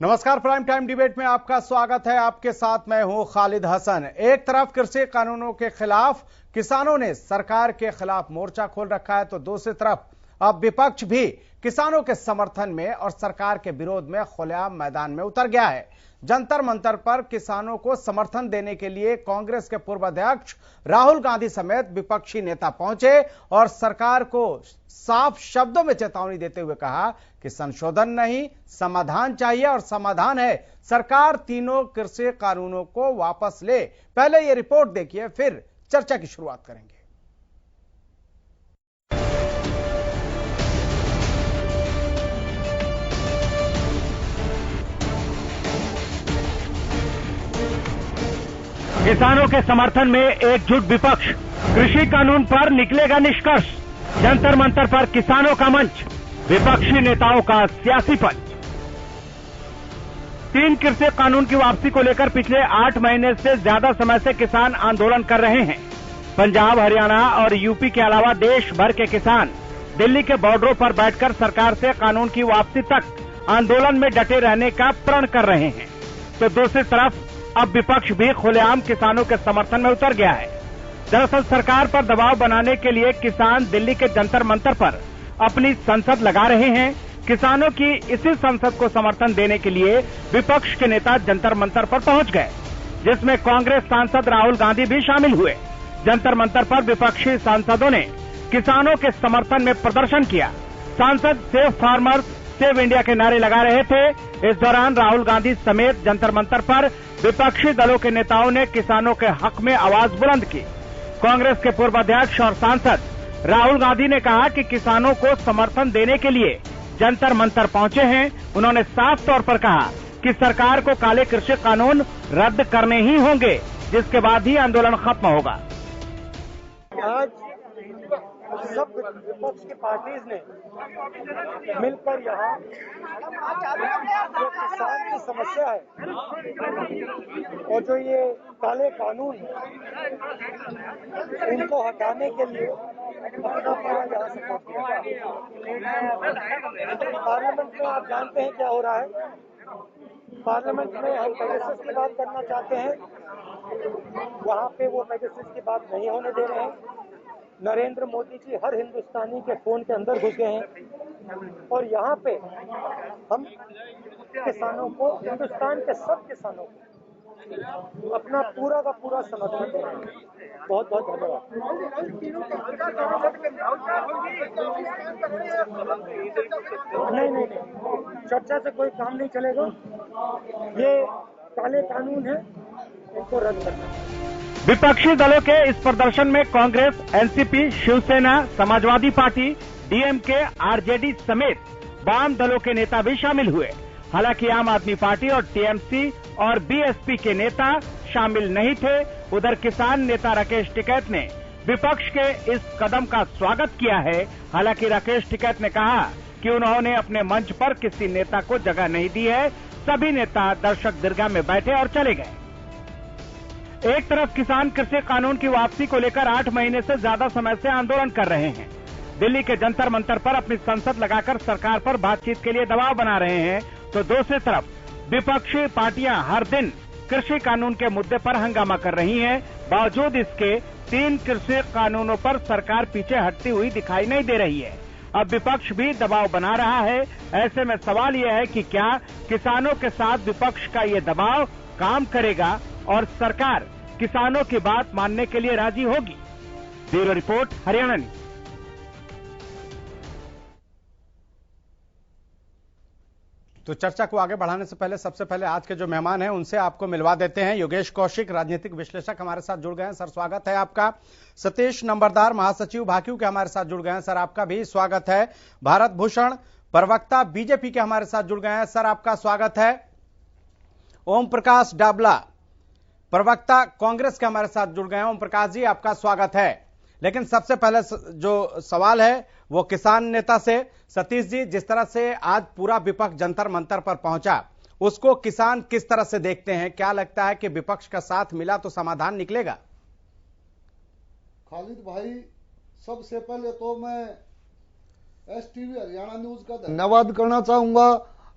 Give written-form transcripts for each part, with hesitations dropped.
नमस्कार, prime time debate में आपका स्वागत है। आपके साथ मैं हूं खालिद हसन। एक तरफ कृषि कानूनों के खिलाफ किसानों ने सरकार के खिलाफ मोर्चा खोल रखा है, तो दूसरी तरफ अब विपक्ष भी किसानों के समर्थन में और सरकार के विरोध में खुलेआम मैदान में उतर गया है। जंतर मंतर पर किसानों को समर्थन देने के लिए कांग्रेस के पूर्व अध्यक्ष राहुल गांधी समेत विपक्षी नेता पहुंचे और सरकार को साफ शब्दों में चेतावनी देते हुए कहा कि संशोधन नहीं, समाधान चाहिए और समाधान है सरकार तीनों कृषि कानूनों को वापस ले। पहले यह रिपोर्ट देखिए, फिर चर्चा की शुरुआत करेंगे। किसानों के समर्थन में एकजुट विपक्ष, कृषि कानून पर निकलेगा निष्कर्ष। जंतर मंतर पर किसानों का मंच, विपक्षी नेताओं का सियासी पंच। 3 कृषि कानून की वापसी को लेकर पिछले 8 महीने से ज्यादा समय से किसान आंदोलन कर रहे हैं। पंजाब, हरियाणा और यूपी के अलावा देश भर के किसान दिल्ली के बॉर्डरों पर बैठकर सरकार से कानून की वापसी तक आंदोलन में डटे रहने का प्रण कर रहे हैं। तो दूसरी तरफ अब विपक्ष भी खुलेआम किसानों के समर्थन में उतर गया है। दरअसल सरकार पर दबाव बनाने के लिए किसान दिल्ली के जंतर मंतर पर अपनी संसद लगा रहे हैं। किसानों की इसी संसद को समर्थन देने के लिए विपक्ष के नेता जंतर मंतर पर पहुंच गए, जिसमें कांग्रेस सांसद राहुल गांधी भी शामिल हुए। जंतर मंतर पर विपक्षी सांसदों ने किसानों के समर्थन में प्रदर्शन किया। सांसद सेव फार्मर्स, सेव इंडिया के नारे लगा रहे थे। इस दौरान राहुल गांधी समेत जंतर मंतर पर विपक्षी दलों के नेताओं ने किसानों के हक में आवाज बुलंद की। कांग्रेस के पूर्व अध्यक्ष और सांसद राहुल गांधी ने कहा कि किसानों को समर्थन देने के लिए जंतर मंतर पहुंचे हैं। उन्होंने साफ तौर पर कहा कि सरकार को काले कृषि कानून रद्द करने ही होंगे, जिसके बाद ही आंदोलन खत्म होगा। आज सब विपक्ष की पार्टीज ने मिलकर यहाँ जो किसान की समस्या है और जो ये काले कानून इनको हटाने के लिए अपना पूरा यहाँ सपोर्ट किया। पार्लियामेंट में आप जानते हैं क्या हो रहा है। पार्लियामेंट में हम पेगासस की बात करना चाहते हैं, वहाँ पे वो पेगासस की बात नहीं होने दे रहे हैं। नरेंद्र मोदी जी हर हिंदुस्तानी के फोन के अंदर घुस गए हैं और यहाँ पे हम किसानों को, हिंदुस्तान के सब किसानों को अपना पूरा का पूरा समर्थन दे रहे हैं। बहुत बहुत धन्यवाद। नहीं, चर्चा से कोई काम नहीं चलेगा। ये काले कानून है, इनको रद्द करना है। विपक्षी दलों के इस प्रदर्शन में Congress, NCP, Shiv Sena, Samajwadi Party, DMK, RJD समेत वाम दलों के नेता भी शामिल हुए। हालांकि आम आदमी पार्टी और टीएमसी और बीएसपी के नेता शामिल नहीं थे। उधर किसान नेता राकेश टिकैत ने विपक्ष के इस कदम का स्वागत किया है। हालांकि राकेश टिकैत ने कहा कि उन्होंने अपने मंच पर किसी नेता को जगह नहीं दी है। सभी नेता दर्शक दीर्घा में बैठे और चले गए। एक तरफ किसान कृषि कानून की वापसी को लेकर 8 महीने से ज्यादा समय से आंदोलन कर रहे हैं। दिल्ली के जंतर मंतर पर अपनी संसद लगाकर सरकार पर बातचीत के लिए दबाव बना रहे हैं, तो दूसरी तरफ विपक्षी पार्टियां हर दिन कृषि कानून के मुद्दे पर हंगामा कर रही हैं। बावजूद इसके 3 कृषि कानूनों पर सरकार पीछे हटती हुई दिखाई नहीं दे रही है। अब विपक्ष भी दबाव बना रहा है। ऐसे में सवाल यह है कि क्या किसानों के साथ विपक्ष का ये दबाव काम करेगा और सरकार किसानों की बात मानने के लिए राजी होगी। Bureau report, Haryana news. तो चर्चा को आगे बढ़ाने से पहले सबसे पहले आज के जो मेहमान हैं उनसे आपको मिलवा देते हैं। योगेश कौशिक, राजनीतिक विश्लेषक, हमारे साथ जुड़ गए हैं। सर, स्वागत है आपका। सतीश नंबरदार, महासचिव भाकियू के हमारे साथ जुड़ गए हैं। सर, आपका भी स्वागत है। भारत भूषण, प्रवक्ता बीजेपी के हमारे साथ जुड़ गए हैं। सर, आपका स्वागत है। ओम प्रकाश डाबला, प्रवक्ता कांग्रेस के हमारे साथ जुड़ गए हैं। ओम प्रकाश जी, आपका स्वागत है। लेकिन सबसे पहले जो सवाल है वो किसान नेता से। सतीश जी, जिस तरह से आज पूरा विपक्ष जंतर मंतर पर पहुंचा, उसको किसान किस तरह से देखते हैं? क्या लगता है कि विपक्ष का साथ मिला तो समाधान निकलेगा? खालिद भाई, सबसे पहले तो मैं एसटीवी हरियाणा न्यूज का धन्यवाद करना चाहूंगा।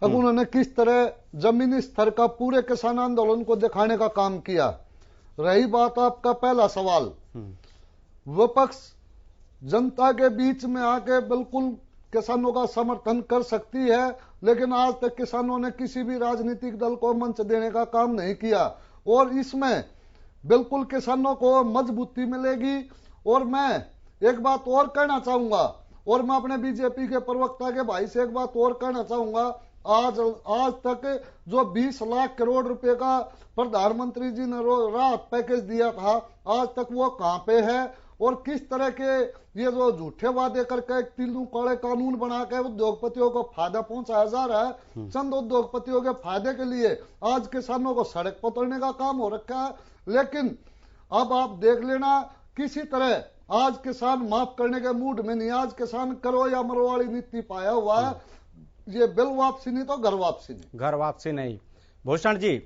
अब उन्होंने किस तरह जमीनी स्तर का पूरे किसान आंदोलन को दिखाने का काम किया। रही बात आपका पहला सवाल, विपक्ष जनता के बीच में आके बिल्कुल किसानों का समर्थन कर सकती है, लेकिन आज तक किसानों ने किसी भी राजनीतिक दल को मंच देने का काम नहीं किया और इसमें बिल्कुल किसानों को मजबूती मिलेगी। और मैं एक बात और कहना चाहूंगा, और मैं अपने बीजेपी के प्रवक्ता के भाई से एक बात और कहना चाहूंगा, आज तक जो 20 लाख करोड़ रुपए का प्रधानमंत्री जी ने राहत पैकेज दिया था, आज तक वो कहां पे है और किस तरह के ये जो झूठे वादे करके तीनों काले कानून बना के उद्योगपतियों को फायदा पहुंचाया जा रहा है। चंद उद्योगपतियों के फायदे के लिए आज किसानों को सड़क पर उतरने का काम हो रखा है। लेकिन अब आप देख लेना, किसी तरह आज किसान माफ करने के मूड में नहीं, आज किसान करो या मरो वाली नीति पाया हुआ है। ये बिल वापसी नहीं तो घर वापसी नहीं। घर वापसी नहीं। भूषण जी,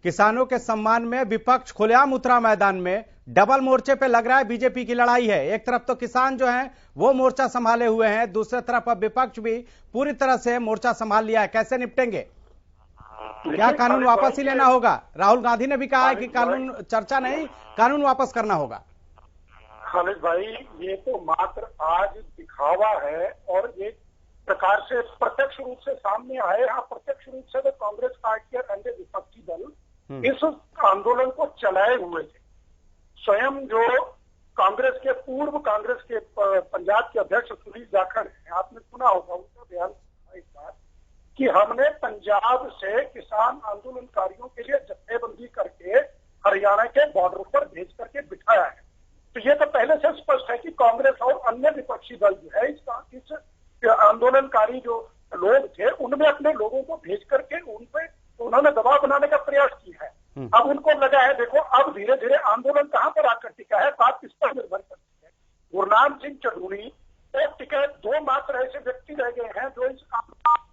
किसानों के सम्मान में विपक्ष खुलेआम उतरा मैदान में, डबल मोर्चे पे लग रहा है बीजेपी की लड़ाई है। एक तरफ तो किसान जो हैं वो मोर्चा संभाले हुए हैं, दूसरी तरफ अब विपक्ष भी पूरी तरह से मोर्चा संभाल लिया है। कैसे निपटेंगे? क्या कानून वापस ही लेना होगा? राहुल गांधी ने भी कहा है कि कानून चर्चा नहीं, कानून वापस करना होगा। खालिद भाई, ये तो मात्र आज दिखावा है और एक प्रकार से प्रत्यक्ष रूप से सामने आए। हाँ, प्रत्यक्ष रूप से तो कांग्रेस पार्टी और अन्य विपक्षी दल इस आंदोलन को चलाए हुए थे। स्वयं जो कांग्रेस के पंजाब के अध्यक्ष सुनील जाखड़ हैं, आपने सुना होगा उनका बयान एक बार कि हमने पंजाब से किसान आंदोलनकारियों के लिए जत्थेबंदी करके हरियाणा के बॉर्डर पर भेज करके बिठाया है। तो ये तो पहले से स्पष्ट है कि कांग्रेस और अन्य विपक्षी दल जो है इस आंदोलनकारी जो लोग थे उनमें अपने लोगों को भेज करके उन पे उन्होंने दबाव बनाने का प्रयास किया है। अब उनको लगा है, देखो अब धीरे धीरे आंदोलन कहां पर आकर टिका है, बात किस पर निर्भर करती है। गुरनाम सिंह चढ़ूनी और टिकैत दो मात्र ऐसे व्यक्ति रह गए हैं जो इस आंदोलन।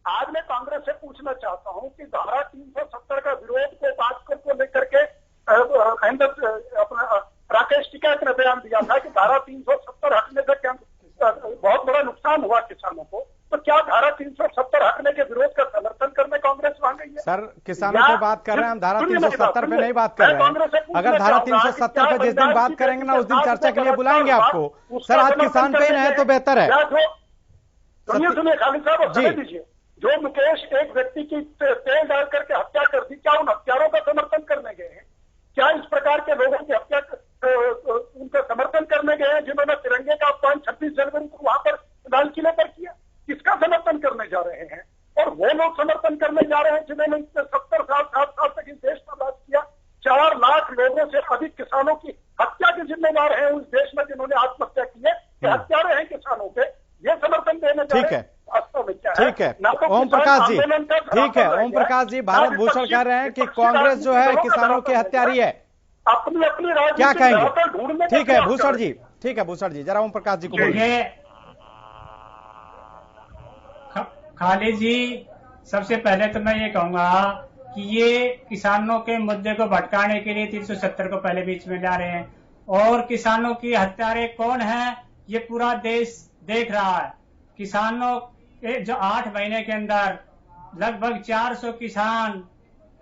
आज मैं कांग्रेस से पूछना चाहता हूं कि धारा 370 का विरोध को बात को लेकर के अपना राकेश टिकैत ने बयान दिया था कि धारा 370 हटने से क्या बहुत बड़ा नुकसान हुआ किसानों को। तो क्या धारा 370 हटने के विरोध का समर्थन करने कांग्रेस वहां गई है? सर, किसानों पे बात कर रहे हैं हम, धारा 370 पे नहीं बात कर रहे हैं। अगर धारा 370 पे जिस दिन बात करेंगे ना उस दिन चर्चा के लिए बुलाएंगे आपको। सर, आज किसान पे ही है तो बेहतर है। सुनिए खालिद साहब, समझ दीजिए, जो मुकेश एक व्यक्ति की तेल डाल करके हत्या कर दी, क्या उन हत्यारों का समर्थन करने गए हैं? क्या इस प्रकार के लोगों की हत्या उनका समर्थन करने गए हैं जिन्होंने तिरंगे का अपमान 26 जनवरी को वहां पर लाल किले पर किया? किसका समर्थन करने जा रहे हैं? और वो लोग समर्थन करने जा रहे हैं जिन्होंने 70 साल 60 साल तक इस देश पर राज किया। 4 लाख लोगों से अधिक किसानों की हत्या के जिम्मेदार हैं उस देश में जिन्होंने आत्महत्या की है, कि हत्यारे हैं किसानों के, ये समर्थन देने जा रहे हैं। ठीक है, ओम प्रकाश जी, ठीक है, ओम प्रकाश जी, भारत भूषण कह रहे हैं कि कांग्रेस जो है किसानों की हत्यारी है। अपनी क्या कहेंगे? ठीक है भूषण जी, ठीक है भूषण जी, जरा ओम प्रकाश जी को बोलिए। खालिद जी, सबसे पहले तो मैं ये कहूंगा कि ये किसानों के मुद्दे को भटकाने के लिए 370 को पहले बीच में ला रहे हैं और किसानों की हत्यारे कौन है ये पूरा देश देख रहा है। किसानों जो 8 महीने के अंदर लगभग 400 किसान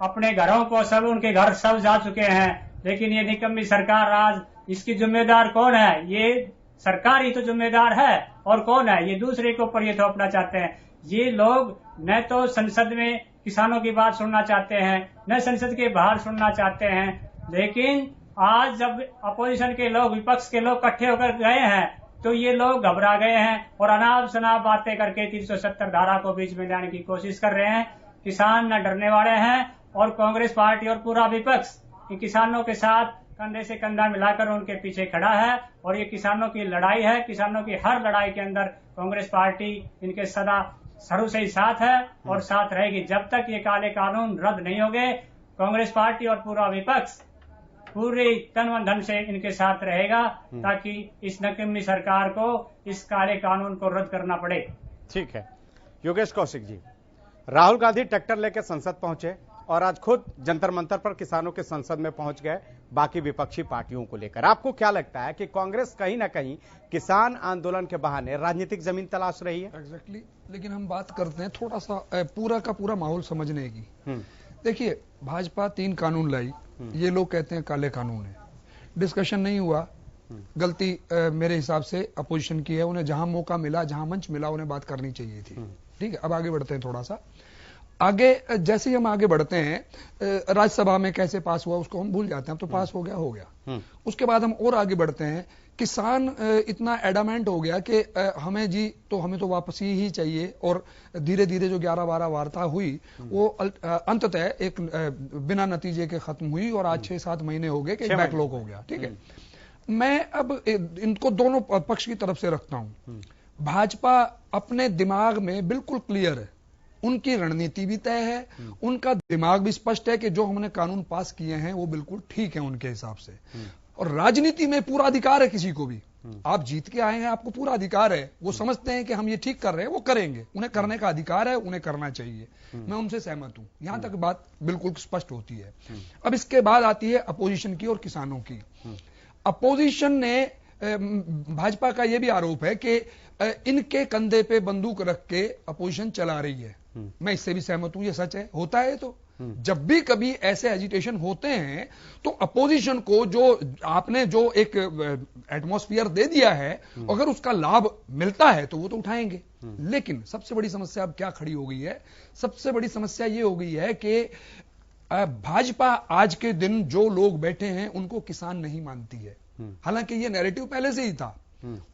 अपने घरों को सब उनके घर सब जा चुके हैं, लेकिन ये निकम्मी सरकार आज इसकी जिम्मेदार कौन है? ये सरकार ही तो जिम्मेदार है और कौन है? ये दूसरे के ऊपर ये थोपना चाहते हैं। ये लोग न तो संसद में किसानों की बात सुनना चाहते हैं, न संसद के बाहर सुनना चाहते हैं। लेकिन आज जब अपोजिशन के लोग, विपक्ष के लोग इकट्ठे होकर गए हैं तो ये लोग घबरा गए हैं और अनाप शनाप बातें करके 370 धारा को बीच में लाने की कोशिश कर रहे हैं। किसान न डरने वाले हैं और कांग्रेस पार्टी और पूरा विपक्ष किसानों के साथ कंधे से कंधा मिलाकर उनके पीछे खड़ा है और ये किसानों की लड़ाई है। किसानों की हर लड़ाई के अंदर कांग्रेस पार्टी इनके सदा शुरू से ही साथ है और साथ रहेगी। जब तक ये काले कानून रद्द नहीं होंगे, कांग्रेस पार्टी और पूरा विपक्ष पूरे तन मन धन से इनके साथ रहेगा ताकि इस नकम्मी सरकार को इस काले कानून को रद्द करना पड़े। ठीक है, योगेश कौशिक जी, राहुल गांधी ट्रैक्टर लेकर संसद पहुंचे और आज खुद जंतर मंतर पर किसानों के संसद में पहुंच गए बाकी विपक्षी पार्टियों को लेकर। आपको क्या लगता है कि कांग्रेस कहीं ना कहीं किसान आंदोलन के बहाने राजनीतिक जमीन तलाश रही है? एग्जैक्टली। लेकिन हम बात करते हैं थोड़ा सा पूरा का पूरा माहौल समझने की। देखिए, भाजपा 3 कानून लाई, ये लोग कहते हैं काले कानून है। डिस्कशन नहीं हुआ, गलती मेरे हिसाब से अपोजिशन की है। उन्हें जहां मौका मिला, जहां मंच मिला, उन्हें बात करनी चाहिए थी। ठीक है, अब आगे बढ़ते हैं थोड़ा सा आगे। जैसे ही हम आगे बढ़ते हैं, राज्यसभा में कैसे पास हुआ उसको हम भूल जाते हैं, अब तो पास हो गया। उसके बाद हम और आगे बढ़ते हैं। किसान इतना एडामेंट हो गया कि हमें तो वापसी ही चाहिए, और धीरे धीरे जो 11-12 वार्ता हुई वो अंततः एक बिना नतीजे के खत्म हुई, और आज 6-7 महीने हो गए कि बैकलॉग हो गया। ठीक है, मैं अब इनको दोनों पक्ष की तरफ से रखता हूं। भाजपा अपने दिमाग में बिल्कुल क्लियर है, उनकी रणनीति भी तय है, उनका दिमाग भी स्पष्ट है कि जो हमने कानून पास किए हैं वो बिल्कुल ठीक है उनके हिसाब से। और राजनीति में पूरा अधिकार है किसी को भी। आप जीत के आए हैं, आपको पूरा अधिकार है। वो समझते हैं कि हम ये ठीक कर रहे हैं, वो करेंगे, उन्हें करने का अधिकार है, उन्हें करना चाहिए। मैं उनसे सहमत हूं, यहां तक बात बिल्कुल स्पष्ट होती है। अब इसके बाद आती है अपोजिशन की और किसानों की। अपोजिशन ने, भाजपा का यह भी आरोप है कि इनके कंधे पे बंदूक रख के अपोजिशन चला रही है। मैं इससे भी सहमत हूं, ये सच है, होता है। तो जब भी कभी ऐसे एजिटेशन होते हैं तो अपोजिशन को आपने जो एक एटमॉस्फेयर दे दिया है, अगर उसका लाभ मिलता है तो वो तो उठाएंगे। लेकिन सबसे बड़ी समस्या अब क्या खड़ी हो गई है? सबसे बड़ी समस्या ये हो गई है कि भाजपा आज के दिन जो लोग बैठे हैं उनको किसान नहीं मानती है। हालांकि ये नैरेटिव पहले से ही था।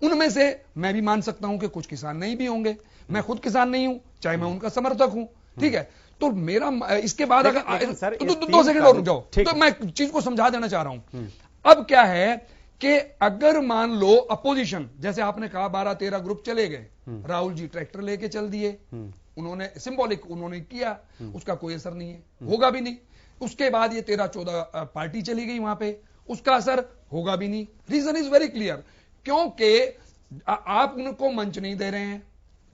उनमें से मैं भी मान सकता हूं कि कुछ किसान नहीं भी होंगे। मैं खुद किसान नहीं हूं, चाहे मैं उनका समर्थक हूं। ठीक है, तो मेरा इसके बाद अगर 2 सेकंड और रुक जाओ, तो मैं चीज को समझा देना चाह रहा हूं। अब क्या है कि अगर मान लो अपोजिशन, जैसे आपने कहा 12-13 ग्रुप चले गए, राहुल जी ट्रैक्टर लेके चल दिए, उन्होंने सिंबॉलिक उन्होंने किया, उसका कोई असर नहीं है, होगा भी नहीं। उसके बाद ये 13-14 पार्टी चली गई वहां पे, उसका असर होगा भी नहीं। रीजन इज वेरी क्लियर, क्योंकि आप उनको मंच नहीं दे रहे हैं,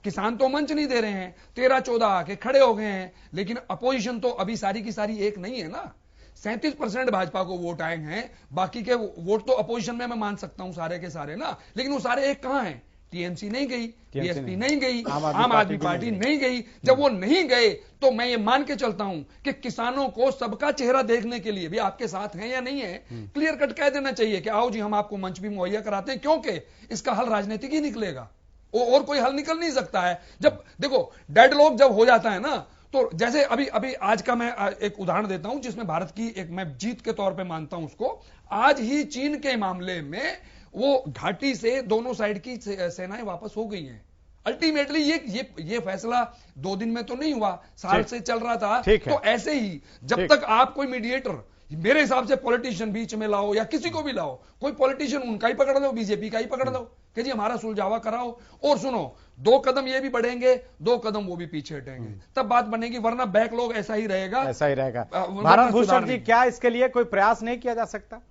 किसान तो मंच नहीं दे रहे हैं, 13-14 आके खड़े हो गए हैं। लेकिन अपोजिशन तो अभी सारी की सारी एक नहीं है ना। 37% भाजपा को वोट आए हैं, बाकी के वोट तो अपोजिशन में मैं मान सकता हूं सारे के सारे ना, लेकिन वो सारे एक कहां हैं? टीएमसी नहीं गई, बीएसपी नहीं गई, आम आदमी पार्टी नहीं गई। जब वो नहीं गए तो मैं ये मान के चलता हूं कि किसानों को सबका चेहरा देखने के लिए भी आपके साथ हैं या नहीं है, क्लियर कट कह देना चाहिए कि आओ जी हम आपको मंच भी मुहैया कराते हैं, क्योंकि इसका हल राजनीतिक ही निकलेगा, और कोई हल निकल नहीं सकता है। जब देखो डेडलॉक जब हो जाता है ना, तो जैसे अभी आज का मैं एक उदाहरण देता हूं जिसमें भारत की एक मैं जीत के तौर पे मानता हूं उसको। आज ही चीन के मामले में वो घाटी से दोनों साइड की सेनाएं वापस हो गई हैं। अल्टीमेटली ये फैसला 2 दिन में तो नहीं हुआ, साल से चल रहा था। तो ऐसे ही जब तक आप कोई मीडिएटर, मेरे हिसाब से पॉलिटिशियन बीच में लाओ या किसी को भी लाओ, कोई पॉलिटिशियन उनका ही पकड़ लो, बीजेपी का ही पकड़ लो कि जी हमारा सुलझावा कराओ, और सुनो 2 कदम ये भी बढ़ेंगे, 2 कदम वो भी पीछे हटेंगे, तब बात बनेगी, वरना बैकलॉग ऐसा ही रहेगा। भारत भूषण जी, क्या इसके लिए कोई प्रयास नहीं किया जा सकता?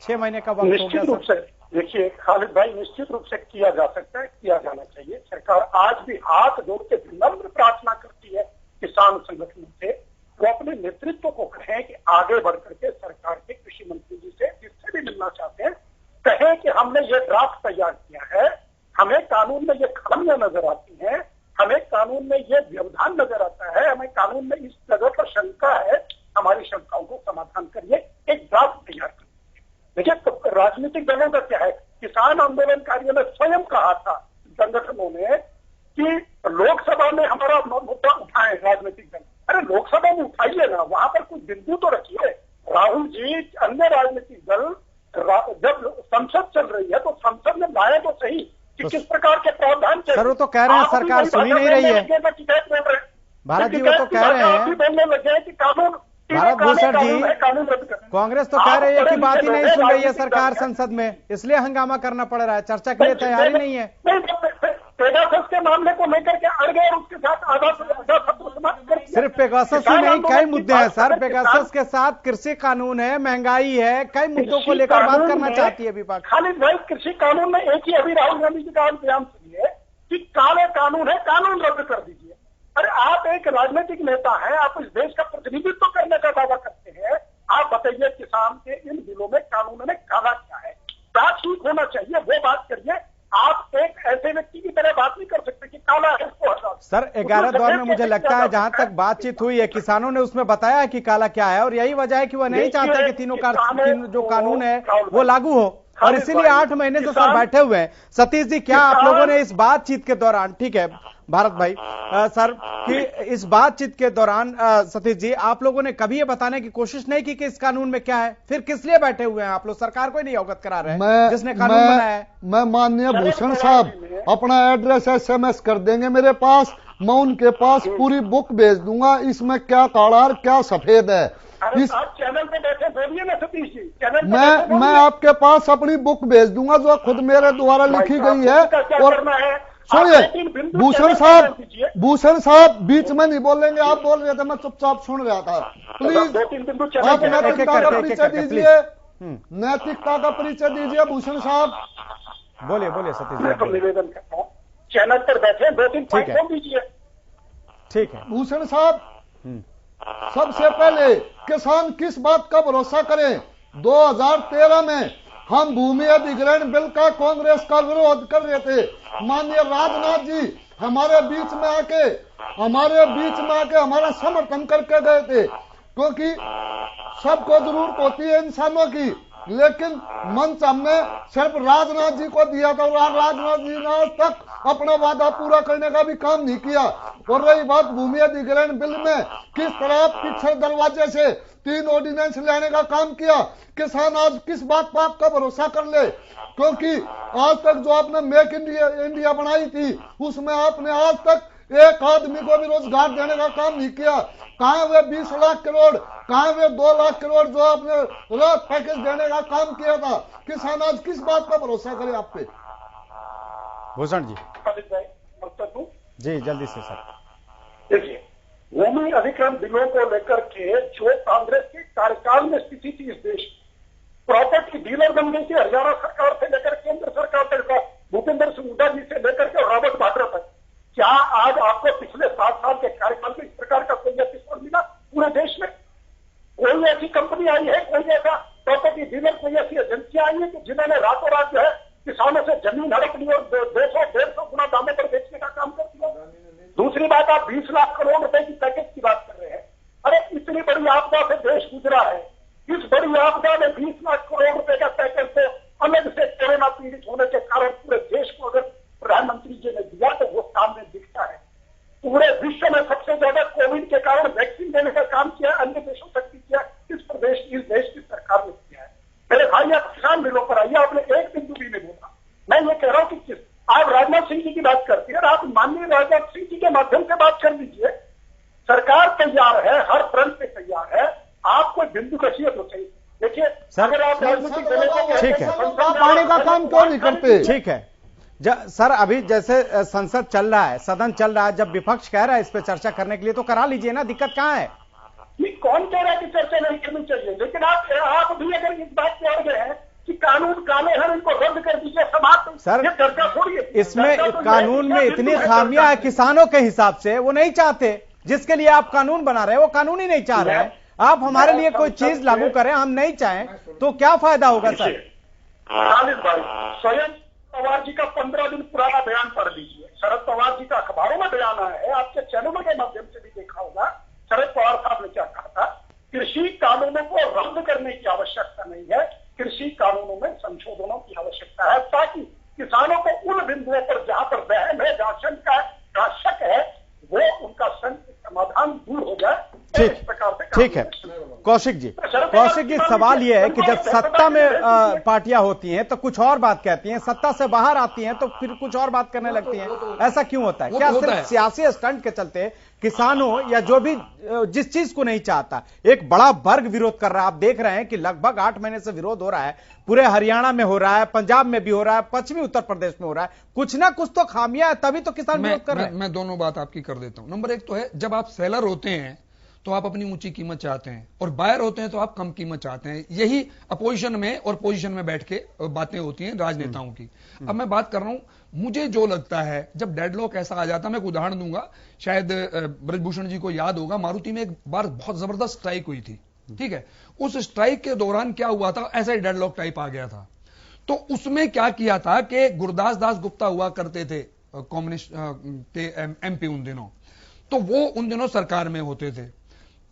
6 महीने का वक्त हो गया। निश्चित रूप से देखिए खालिद भाई, निश्चित रूप से किया जा सकता है, किया जाना चाहिए। सरकार आज भी हाथ जोड़ के विनम्र प्रार्थना करती है किसान संगठनों से, वो अपने नेतृत्व को कहें कि आगे बढ़ करके सरकार के कृषि मंत्री जी से, जिससे भी मिलना चाहते हैं, कहें कि हमने ये ड्राफ्ट तैयार किया है, हमें कानून में ये खामियां नजर आती हैं, हमें कानून में ये व्यवधान नजर आता है, हमें कानून में इस जगह पर शंका है, हमारी शंकाओं को समाधान करिए, एक ड्राफ्ट तैयार करिए। देखिए तो राजनीतिक दलों का क्या है, किसान आंदोलनकारियों ने स्वयं कहा था संगठनों ने कि लोकसभा में हमारा मुद्दा उठाएं राजनीतिक दल। अरे लोकसभा में उठाइए ना, वहां पर कुछ बिंदु तो रखिए। राहुल जी, अन्य राजनीतिक दल जब संसद चल रही है तो संसद में लाए तो सही कि किस प्रकार के प्रावधान सर, वो तो कह रहे हैं सरकार सुनी नहीं रही है। भारत जी वो तो कह रहे हैं, बोलने लगे कि कानून, भारत भूषण जी, कांग्रेस तो कह रही है कि बात ही नहीं सुन रही है सरकार संसद में, इसलिए हंगामा करना पड़ रहा है, चर्चा के लिए तैयारी नहीं है। पेगासस के मामले को लेकर के अड़ गए और उसके साथ आधा सत्र समाप्त कर। सिर्फ पेगासस ही नहीं, कई मुद्दे हैं सर। पेगासस के साथ कृषि कानून है, महंगाई है, कई मुद्दों को लेकर बात करना चाहती है विपक्ष। खालिद भाई, कृषि कानून में एक ही अभी राहुल गांधी जी का बयान सुनिए कि काले कानून है, कानून रद्द कर दीजिए। अरे आप एक राजनीतिक नेता हैं, आप इस देश का प्रतिनिधित्व करने का नाम के इन बिलों में, कानून में काला क्या है, क्या ठीक होना चाहिए, वो बात करिए। आप एक ऐसे व्यक्ति की तरह बात नहीं कर सकते कि काला है इसको हटा। सर 11 दौर में मुझे लगता है जहां तक बातचीत हुई है, किसानों ने उसमें बताया कि काला क्या है, और यही वजह है कि वह नहीं चाहते कि तीनों जो कानून है वो लागू हो, और इसीलिए 8 महीने से सर बैठे हुए हैं। सतीश जी, क्या आप लोगों ने इस बातचीत के दौरान, ठीक है भारत भाई सर, कि इस बातचीत के दौरान सतीश जी, आप लोगों ने कभी ये बताने की कोशिश नहीं की कि इस कानून में क्या है, फिर किस लिए बैठे हुए हैं आप लोग? सरकार को ही नहीं अवगत करा रहे हैं जिसने कानून बनाया है। मैं माननीय भूषण साहब अपना एड्रेस SMS कर देंगे मेरे पास, मैं उनके पास पूरी बुक भेज दूंगा, इसमें क्या काला और क्या सफेद है। इस चैनल पे बैठे बोलिए ना सतीश जी, चैनल मैं आपके पास अपनी बुक भेज दूंगा जो खुद मेरे द्वारा लिखी गई है। और सुनिए भूषण साहब बीच में नहीं बोलेंगे, आप बोल रहे थे, मैं चुपचाप सुन रहा था। प्लीज आप नैतिकता का परिचय दीजिए, नैतिकता का परिचय दीजिए भूषण साहब। बोलिए सतीश जी। तो निवेदन करता हूँ, चैनल पर बैठे 2-3 पॉइंट बोल दीजिए। ठीक है भूषण साहब, सबसे पहले किसान किस बात का भरोसा करें? 2013 में हम भूमि अधिग्रहण बिल का कांग्रेस का विरोध कर रहे थे, माननीय राजनाथ जी हमारे बीच में आके हमारा समर्थन करके गए थे, क्योंकि सबको जरूरत होती है इंसानों की, लेकिन मंच हमने सिर्फ राजनाथ जी को दिया था, और राजनाथ जी ने आज तक अपना वादा पूरा करने का भी काम नहीं किया। और रही बात भूमि अधिग्रहण बिल में किस तरह पीछे दरवाजे से 3 ऑर्डिनेंस लाने का काम किया, किसान आज किस बात पर आपका भरोसा कर ले? क्योंकि आज तक जो आपने मेक इंडिया बनाई थी, उसमें आपने आज तक एक आदमी को भी रोजगार देने का काम नहीं किया। कहां वे 20 लाख करोड़, कहां वे 2 लाख करोड़ जो आपने राहत पैकेज देने का काम किया था? किसान आज किस बात का भरोसा करे आप पे? भूषण जी जी जल्दी से सर। देखिए, भूमि अधिग्रहण बिलों को लेकर के जो कांग्रेस के कार्यकाल में स्थिति थी इस देश की, प्रॉपर्टी डीलर बन गई थी हरियाणा सरकार से लेकर केंद्र सरकार तक, भूपेंद्र सिंह हुड्डा जी से लेकर के रॉबर्ट वाड्रा तक। क्या आज आपको पिछले 7 साल के कार्यकाल में इस प्रकार का कोई एपिसोड मिला पूरे देश में? कोई ऐसी कंपनी आई है, कोई ऐसा प्रॉपर्टी डीलर, कोई ऐसी एजेंसियां आई है कि जिन्होंने रातों रात जो है किसानों से जमीन हड़प ली और 200-150 गुना दामों पर बेचने का काम कर दिया? दूसरी बात, आप 20 लाख करोड़ रुपए की पैकेज की बात कर रहे हैं। अरे इतनी बड़ी आपदा से देश गुजरा है, इस बड़ी आपदा में 20 लाख करोड़ रुपए का पैकेज तो अलग से कोरोना पीड़ित होने के कारण पूरे देश को अगर प्रधानमंत्री जी ने दिया तो वो सामने दिखता है। पूरे विश्व में सबसे ज्यादा कोविड के कारण वैक्सीन देने का काम किया, अन्य देशों तक भी किया, इस देश की सरकार ने किया है। मेरे भाई आप किसान बिलों पर आइए, आपने एक बिंदु भी नहीं बोला। मैं ये कह रहा हूँ कि आप राजनाथ सिंह जी की बात करती है, आप माननीय राजनाथ सिंह जी के माध्यम से बात कर लीजिए। सरकार तैयार है, हर फ्रंट पे तैयार है, आप कोई बिंदु कसिए तो सही। देखिए अगर आप राजनीतिक दलों को ठीक है, पाने का काम क्यों नहीं करते? ठीक है सर, अभी जैसे संसद चल रहा है, सदन चल रहा है, जब विपक्ष कह रहा है इस पे चर्चा करने के लिए तो करा लीजिए ना, दिक्कत कहाँ है? कौन कह रहा है कि चर्चा नहीं करनी चाहिए, लेकिन आप भी अगर इस बात पे अड़ गए हैं कि कानून काले हैं, इनको रद्द कर दीजिए, समाप्त। सर ये चर्चा छोड़िए, इसमें कानून में इतनी खामियां है किसानों के हिसाब से, वो नहीं चाहते। जिसके लिए आप कानून बना रहे हैं वो कानून ही नहीं चाह रहे हैं। आप हमारे लिए कोई चीज लागू करें, हम नहीं चाहें तो क्या फायदा होगा सर? स्वयं पवार जी का 15 दिन पुराना बयान पढ़ लीजिए। शरद पवार जी का अखबारों में बयान आया है, आपके चैनलों के माध्यम से भी देखा होगा। शरद पवार साहब ने क्या कहा था? कृषि कानूनों को रद्द करने की आवश्यकता नहीं है, कृषि कानूनों में संशोधनों की आवश्यकता है, ताकि किसानों को उन बिंदुओं पर जहां पर वहम है, जहां शंका शक है, वो उनका समाधान दूर हो जाए। ठीक है कौशिक जी, सवाल यह है कि जब सत्ता में पार्टियां होती हैं तो कुछ और बात कहती हैं, सत्ता से बाहर आती हैं तो फिर कुछ और बात करने लगती हैं, ऐसा क्यों होता है? क्या सिर्फ सियासी स्टंट के चलते किसानों या जो भी जिस चीज को नहीं चाहता एक बड़ा वर्ग विरोध कर रहा है? आप देख रहे हैं कि लगभग 8 महीने से विरोध हो रहा है, पूरे हरियाणा में हो रहा है, पंजाब में भी हो रहा है, पश्चिमी उत्तर प्रदेश में हो रहा है। कुछ ना कुछ तो खामियां है, तभी तो किसान विरोध कर रहे हैं। मैं दोनों बात आपकी कर देता हूं। नंबर 1 तो है, जब आप सेलर होते हैं तो आप अपनी ऊंची कीमत चाहते हैं, और बायर होते हैं तो आप कम कीमत चाहते हैं। यही अपोजिशन में और पोजीशन में बैठ के बातें होती हैं राजनेताओं की। अब मैं बात कर रहा हूं, मुझे जो लगता है जब डेडलॉक ऐसा आ जाता है, मैं एक उदाहरण दूंगा, शायद ब्रजभूषण जी को याद होगा, मारुति में एक बार बहुत जबरदस्त स्ट्राइक हुई थी, ठीक है, उस स्ट्राइक के दौरान क्या हुआ था, ऐसा ही डेडलॉक टाइप आ गया था। तो उसमें क्या किया था कि गुरदास दास गुप्ता हुआ करते थे कम्युनिस्ट के एमपी उन दिनों, तो वो उन दिनों सरकार में होते थे।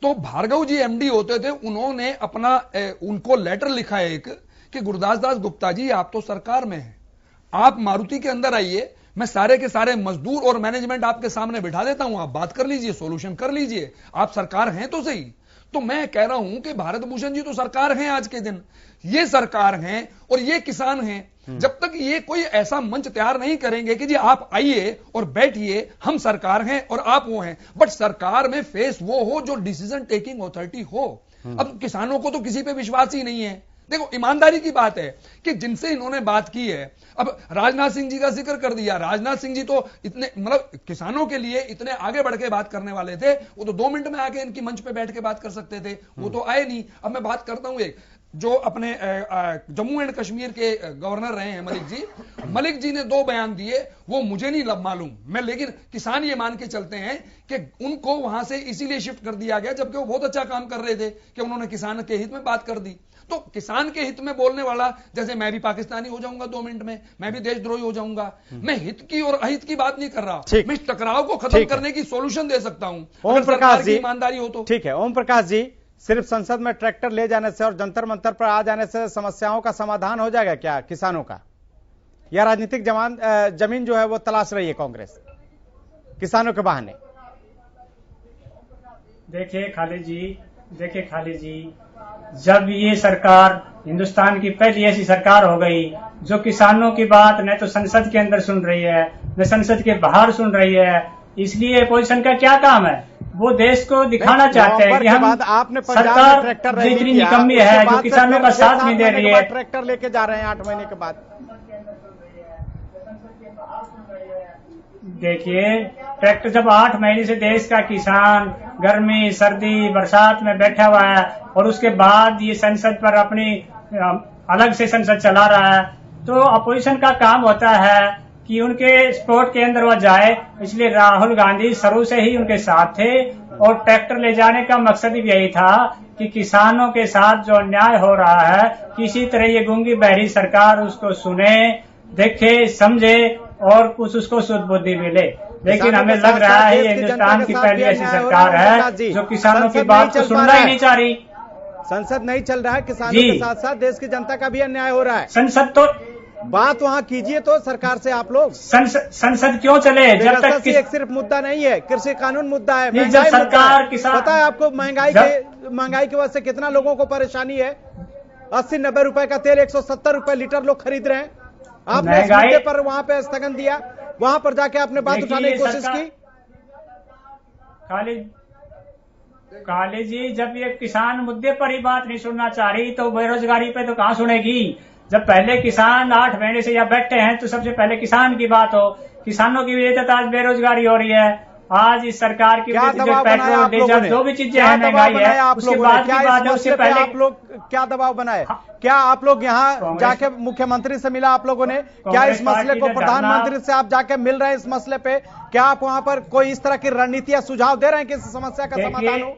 तो भार्गव जी एमडी होते थे, उन्होंने अपना उनको लेटर लिखा एक कि गुरदास दास गुप्ता जी आप तो सरकार में हैं, आप मारुति के अंदर आइए, मैं सारे के सारे मजदूर और मैनेजमेंट आपके सामने बिठा देता हूं, आप बात कर लीजिए, सॉल्यूशन कर लीजिए, आप सरकार हैं तो सही। तो मैं कह रहा हूं कि भारत भूषण जी तो सरकार हैं, आज के दिन ये सरकार हैं और ये किसान हैं। जब तक ये कोई ऐसा मंच तैयार नहीं करेंगे कि जी आप आइए और बैठिए, हम सरकार हैं और आप वो हैं, बट सरकार में फेस वो हो जो डिसीजन टेकिंग अथॉरिटी हो। अब किसानों को तो किसी पे विश्वास ही नहीं है। देखो ईमानदारी की बात है कि जिनसे इन्होंने बात की है, अब राजनाथ सिंह जी का जिक्र कर दिया, राजनाथ सिंह जी तो इतने मतलब किसानों के लिए इतने आगे बढ़ के बात करने वाले थे, वो तो 2 मिनट में आके इनकी मंच पे बैठ के बात कर सकते थे, वो तो आए नहीं। अब मैं बात करता हूं एक जो अपने जम्मू एंड कश्मीर के गवर्नर रहे हैं मलिक जी ने 2 बयान दिए, वो मुझे नहीं मालूम मैं, लेकिन किसान ये मान के चलते हैं कि उनको वहां से इसीलिए शिफ्ट कर दिया गया जबकि वो बहुत अच्छा काम कर रहे थे कि उन्होंने किसान के हित में बात कर दी। तो किसान के हित में बोलने वाला, जैसे मैं भी पाकिस्तानी हो जाऊंगा 2 मिनट में, मैं भी देशद्रोही हो जाऊंगा। मैं हित की और अहित की बात नहीं कर रहा, मैं इस टकराव को खत्म करने की सॉल्यूशन दे सकता हूं ओम प्रकाश जी, ईमानदारी हो तो। ठीक है ओम प्रकाश जी, सिर्फ संसद में ट्रैक्टर ले जाने से और जंतर मंतर पर आ जाने से समस्याओं का समाधान हो जाएगा क्या किसानों का, या राजनीतिक जमीन जो है वो तलाश रही है कांग्रेस किसानों के बहाने? देखिए खालिद जी, जब ये सरकार हिंदुस्तान की पहली ऐसी सरकार हो गई जो किसानों की बात न तो संसद के अंदर सुन रही है न संसद के बाहर सुन रही है, इसलिए अपोजिशन का क्या काम है? वो देश को दिखाना चाहते हैं कि हम सरकार जितनी निकम्मी है जो किसानों का साथ नहीं दे रही है। ट्रैक्टर लेके जा रहे हैं 8 महीने के बाद। देखिए ट्रैक्टर जब 8 महीने से देश का किसान गर्मी सर्दी बरसात में बैठा हुआ है और उसके बाद ये संसद पर अपनी अलग से संसद चला रहा है, तो अपोजिशन का काम होता है कि उनके सपोर्ट के अंदर वह जाए। इसलिए राहुल गांधी शुरू से ही उनके साथ थे और ट्रैक्टर ले जाने का मकसद भी यही था कि किसानों के साथ जो अन्याय हो रहा है किसी तरह ये गूंगी बहरी सरकार उसको सुने, देखे, समझे और कुछ उसको शुद्ध बुद्धि मिले। लेकिन हमें लग रहा है ये हिंदुस्तान की पहली ऐसी सरकार है जो किसानों की बात को सुनना ही नहीं चाह रही। संसद नहीं चल रहा है, किसानों के साथ साथ देश की जनता का भी अन्याय हो रहा है। संसद तो बात वहाँ कीजिए तो सरकार से आप लोग। संसद क्यों चले जब तक एक सिर्फ मुद्दा नहीं है, कृषि कानून मुद्दा है, महंगाई सरकार किसान, पता है आपको महंगाई की वजह से कितना लोगों को परेशानी है। 80-90 रुपए का तेल 170 रुपए लीटर लोग खरीद रहे हैं। आपने इस मुद्दे पर वहां पे स्थगन दिया, वहां पर जाके आपने बात उठाने की कोशिश की। खालिद जी, जब ये किसान मुद्दे पर ही बात नहीं सुनना चाह रही तो बेरोजगारी पे तो कहां सुनेगी? जब पहले किसान 8 महीने से यहाँ बैठे हैं तो सबसे पहले किसान की बात हो। किसानों की वजह से आज बेरोजगारी हो रही है। आज इस सरकार की पेट्रोल डीजल जो भी चीजें हैं महंगाई है, उसके बाद की बात है, उससे पहले आप लोग क्या दबाव बनाए? क्या आप लोग यहाँ जाके मुख्यमंत्री से मिला आप लोगों ने? क्या इस मसले को प्रधानमंत्री से आप जाके मिल रहे हैं? इस मसले पे क्या आप वहां पर कोई इस तरह की रणनीति या सुझाव दे रहे हैं कि इस समस्या का समाधान हो?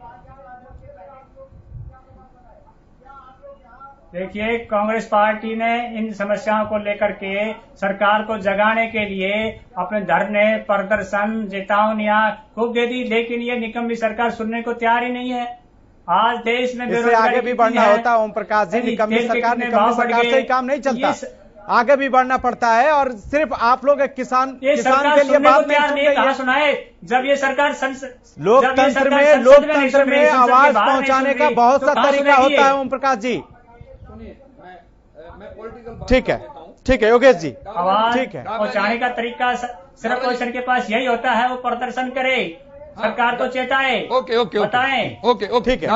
देखिए कांग्रेस पार्टी ने इन समस्याओं को लेकर के सरकार को जगाने के लिए अपने धरने, प्रदर्शन, चेतावनियां खूब दे दी, लेकिन ये निकम्मी सरकार सुनने को तैयार ही नहीं है। आज देश में बेरोजगारी आगे भी बढ़ना होता है ओम प्रकाश जी, निकम्मी सरकार से ही काम नहीं चलता, आगे भी बढ़ना पड़ता है। और सिर्फ आप लोग किसान के लिए बात नहीं सुनाए। जब ये सरकार लोकतंत्र में आवाज पहुंचाने का बहुत सा तरीका होता है ओम प्रकाश जी। ठीक है योगेश जी, ठीक है, पहुंचाने का तरीका सिर्फ अपोजिशन के पास यही होता है, वो प्रदर्शन करे, सरकार को चेताए, बताएं। ठीक है,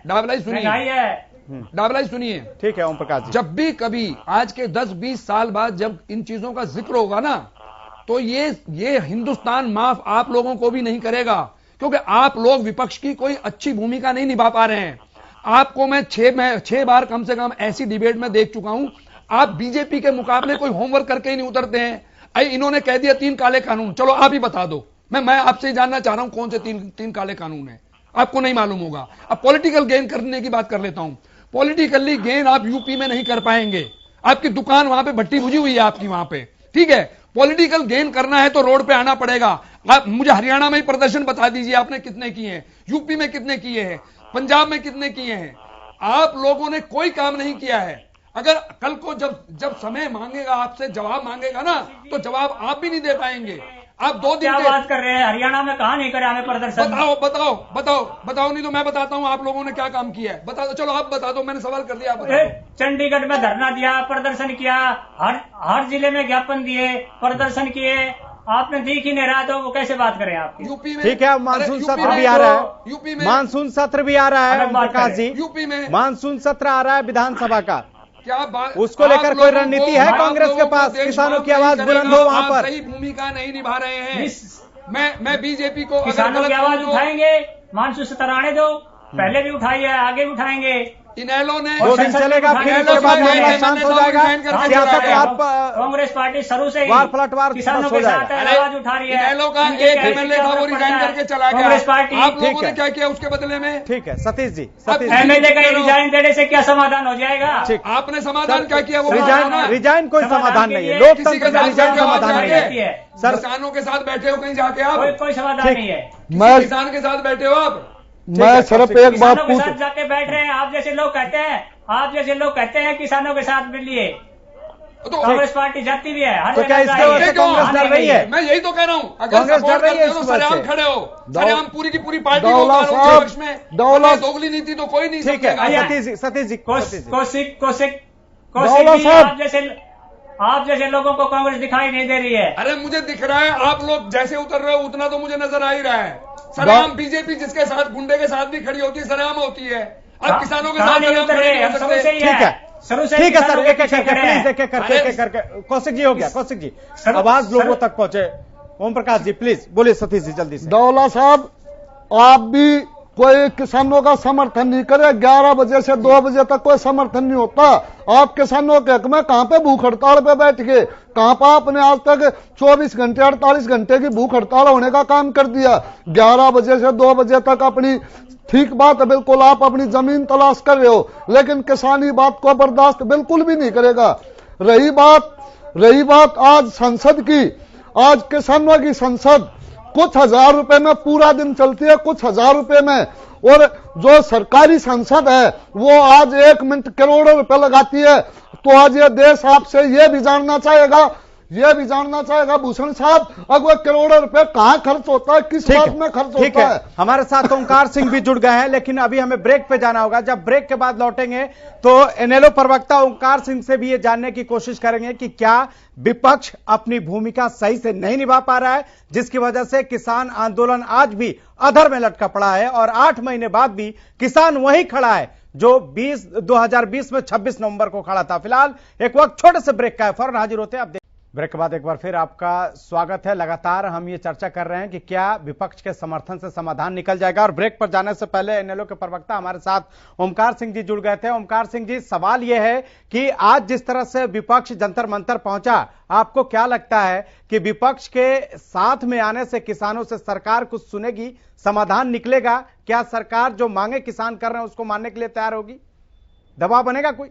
डाबलाई सुनिए। ठीक है ओम प्रकाश जी, जब भी कभी आज के 10-20 साल बाद जब इन चीजों का जिक्र होगा ना, तो ये हिंदुस्तान माफ आप लोगों को भी नहीं करेगा, क्योंकि आप लोग विपक्ष की कोई अच्छी भूमिका नहीं निभा पा रहे हैं। आपको मैं 6 बार कम से कम ऐसी डिबेट में देख चुका हूं, आप बीजेपी के मुकाबले कोई होमवर्क करके ही नहीं उतरते हैं। इन्होंने कह दिया 3 काले कानून, चलो आप ही बता दो। मैं आपसे जानना चाह रहा हूं कौन से 3 काले कानून है। आपको नहीं मालूम होगा। अब पॉलिटिकल गेन करने की बात कर लेता हूं। पॉलिटिकली गेन आप यूपी में नहीं कर पाएंगे, आपकी दुकान वहां पे भट्टी बुझी हुई है आपकी वहां पे, ठीक है। पॉलिटिकल गेन करना है तो रोड पे आना पड़ेगा। आप मुझे हरियाणा में ही प्रदर्शन बता दीजिए आपने कितने किए हैं, यूपी में कितने किए हैं, पंजाब में कितने किए हैं। आप लोगों ने कोई काम नहीं किया है। अगर कल को जब समय मांगेगा, आपसे जवाब मांगेगा ना, तो जवाब आप भी नहीं दे पाएंगे। आप 2 दिन क्या बात कर रहे हैं, हरियाणा में कहां नहीं करे हमें प्रदर्शन? बताओ नहीं तो मैं बताता हूं आप लोगों ने क्या काम किया है। बता दो, चलो आप बता दो, मैंने सवाल कर दिया, आप बता दो। चंडीगढ़ में धरना दिया, प्रदर्शन किया, हर जिले में ज्ञापन दिए, प्रदर्शन किए, आपने दी ही नहीं रहा, तो वो कैसे बात करें आप? यूपी में ठीक है, मानसून सत्र भी आ रहा है, यूपी में मानसून सत्र भी आ रहा है प्रकाश जी, यूपी में मानसून सत्र आ रहा है विधानसभा का, क्या बात, उसको लेकर कोई रणनीति है कांग्रेस के पास? किसानों की आवाज बुलंद हो वहां पर। सही भूमिका नहीं निभा रहे हैं। मैं बीजेपी को किसानों की आवाज उठाएंगे, मानसून सत्र आने दो, पहले भी उठाई है, आगे भी उठाएंगे। इनेलो ने 2 दिन चलेगा, फिर उसके बाद मामला शांत हो जाएगा। सियासत कांग्रेस पार्टी शुरू से ही पलटवार किसानों के साथ आवाज उठा रही है। इनेलो का एक एमएलए था, वो रिजाइन करके चला गया। कांग्रेस पार्टी, आप लोगों ने क्या किया उसके बदले में? ठीक है सतीश जी, एमएलए का रिजाइन देने से क्या समाधान हो जाएगा? आपने समाधान क्या किया? वो रिजाइन कोई समाधान नहीं है, लोकतंत्र का रिजाइन समाधान नहीं है। सर, किसानों के साथ बैठे हो कहीं जाके आप? कोई समाधान नहीं है। किसान के साथ बैठे हो आप? मैं सिर्फ एक बात पूछ, जाके बैठ रहे हैं। आप जैसे लोग कहते हैं किसानों के साथ मिलिए, तो कांग्रेस पार्टी जाती भी है हर तो क्या इसके वजह से कांग्रेस डर रही है? मैं यही तो कह रहा हूँ, अगर कांग्रेस डर रही है तो सरेआम खड़े हो, सरेआम पूरी की पूरी पार्टी दौला में दोगली नीति तो कोई नहीं। ठीक है सतीश जी, आप जैसे लोगों को कांग्रेस दिखाई नहीं दे रही है। अरे मुझे दिख रहा है, आप लोग जैसे उतर रहे हो उतना तो मुझे नजर आ ही रहा है। सरेआम बीजेपी जिसके साथ, गुंडे के साथ भी खड़ी होती है, सरेआम होती है। अब किसानों के साथ नहीं उतर रहे, हम शुरू से ही ठीक है, शुरू से ठीक है सर, एक करके प्लीज, एक करके कौशिक जी हो गया, कौशिक जी आवाज लोगों तक पहुंचे। ओम प्रकाश जी प्लीज बोलिए, सतीश जी जल्दी से। दौला साहब, आप भी कोई किसानों का समर्थन नहीं करे। 11 बजे से 2 बजे तक कोई समर्थन नहीं होता। आप किसानों के हक में कहां पे भूख हड़ताल पे बैठ के, कहां पर आपने आज तक 24 घंटे 48 घंटे की भूख हड़ताल होने का काम कर दिया। 11 बजे से 2 बजे तक अपनी, ठीक बात है, बिल्कुल आप अपनी जमीन तलाश कर रहे हो, लेकिन किसान ही बात को बर्दाश्त बिल्कुल भी नहीं करेगा। रही बात आज संसद की, आज किसानों की संसद कुछ 1000 रुपए में पूरा दिन चलती है, कुछ 1000 रुपए में, और जो सरकारी संसद है वो आज 1 मिनट करोड़ों रुपए लगाती है। तो आज ये देश आपसे ये भी जानना चाहेगा भूषण साहब, अगर करोड़ों रुपए कहां खर्च होता है, किस बात में खर्च होता है? हमारे साथ ओंकार सिंह भी जुड़ गए हैं, लेकिन अभी हमें ब्रेक पे जाना होगा। जब ब्रेक के बाद लौटेंगे तो एनएलओ प्रवक्ता ओंकार सिंह से भी ये जानने की कोशिश करेंगे कि क्या विपक्ष अपनी भूमिका सही से नहीं निभा पा रहा है, जिसकी वजह से किसान आंदोलन आज भी अधर में लटका पड़ा है और 8 महीने बाद भी किसान वहीं खड़ा है जो 2020 में 26 नवंबर को खड़ा था। फिलहाल एक वक्त छोटे से ब्रेक का है, फौरन हाजिर होते हैं। आप ब्रेक के बाद एक बार फिर आपका स्वागत है। लगातार हम ये चर्चा कर रहे हैं कि क्या विपक्ष के समर्थन से समाधान निकल जाएगा, और ब्रेक पर जाने से पहले एनएलओ के प्रवक्ता हमारे साथ ओमकार सिंह जी जुड़ गए थे। ओमकार सिंह जी, सवाल यह है कि आज जिस तरह से विपक्ष जंतर मंतर पहुंचा, आपको क्या लगता है कि विपक्ष के साथ में आने से किसानों से सरकार कुछ सुनेगी, समाधान निकलेगा? क्या सरकार जो मांगे किसान कर रहे हैं उसको मानने के लिए तैयार होगी? दबाव बनेगा कोई?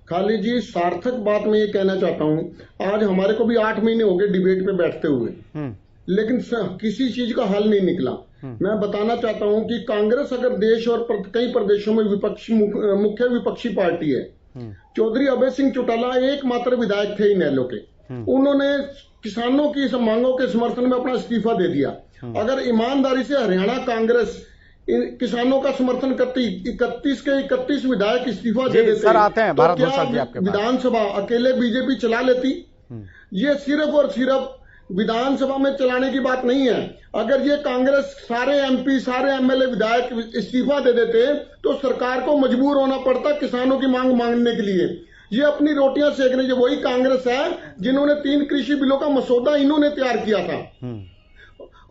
खाली जी सार्थक बात मैं ये कहना चाहता हूं, आज हमारे को भी 8 महीने हो गए डिबेट पे बैठते हुए, लेकिन किसी चीज का हल नहीं निकला। मैं बताना चाहता हूं कि कांग्रेस अगर देश और कई प्रदेशों में मुख्य विपक्षी पार्टी है। चौधरी अभय सिंह चौटाला एकमात्र विधायक थे इनेलो के, उन्होंने किसानों की मांगों के समर्थन में अपना इस्तीफा दे दिया। अगर ईमानदारी से हरियाणा कांग्रेस किसानों का समर्थन करती, 31 के 31 विधायक इस्तीफा दे देते, तो क्या विधानसभा अकेले बीजेपी चला लेती? ये सिर्फ और सिर्फ विधानसभा में चलाने की बात नहीं है। अगर ये कांग्रेस सारे एमपी, सारे एमएलए, विधायक इस्तीफा दे देते तो सरकार को मजबूर होना पड़ता किसानों की मांग मांगने के लिए। ये अपनी रोटियां सेक रही है। वही कांग्रेस है जिन्होंने 3 कृषि बिलों का मसौदा इन्होंने तैयार किया था।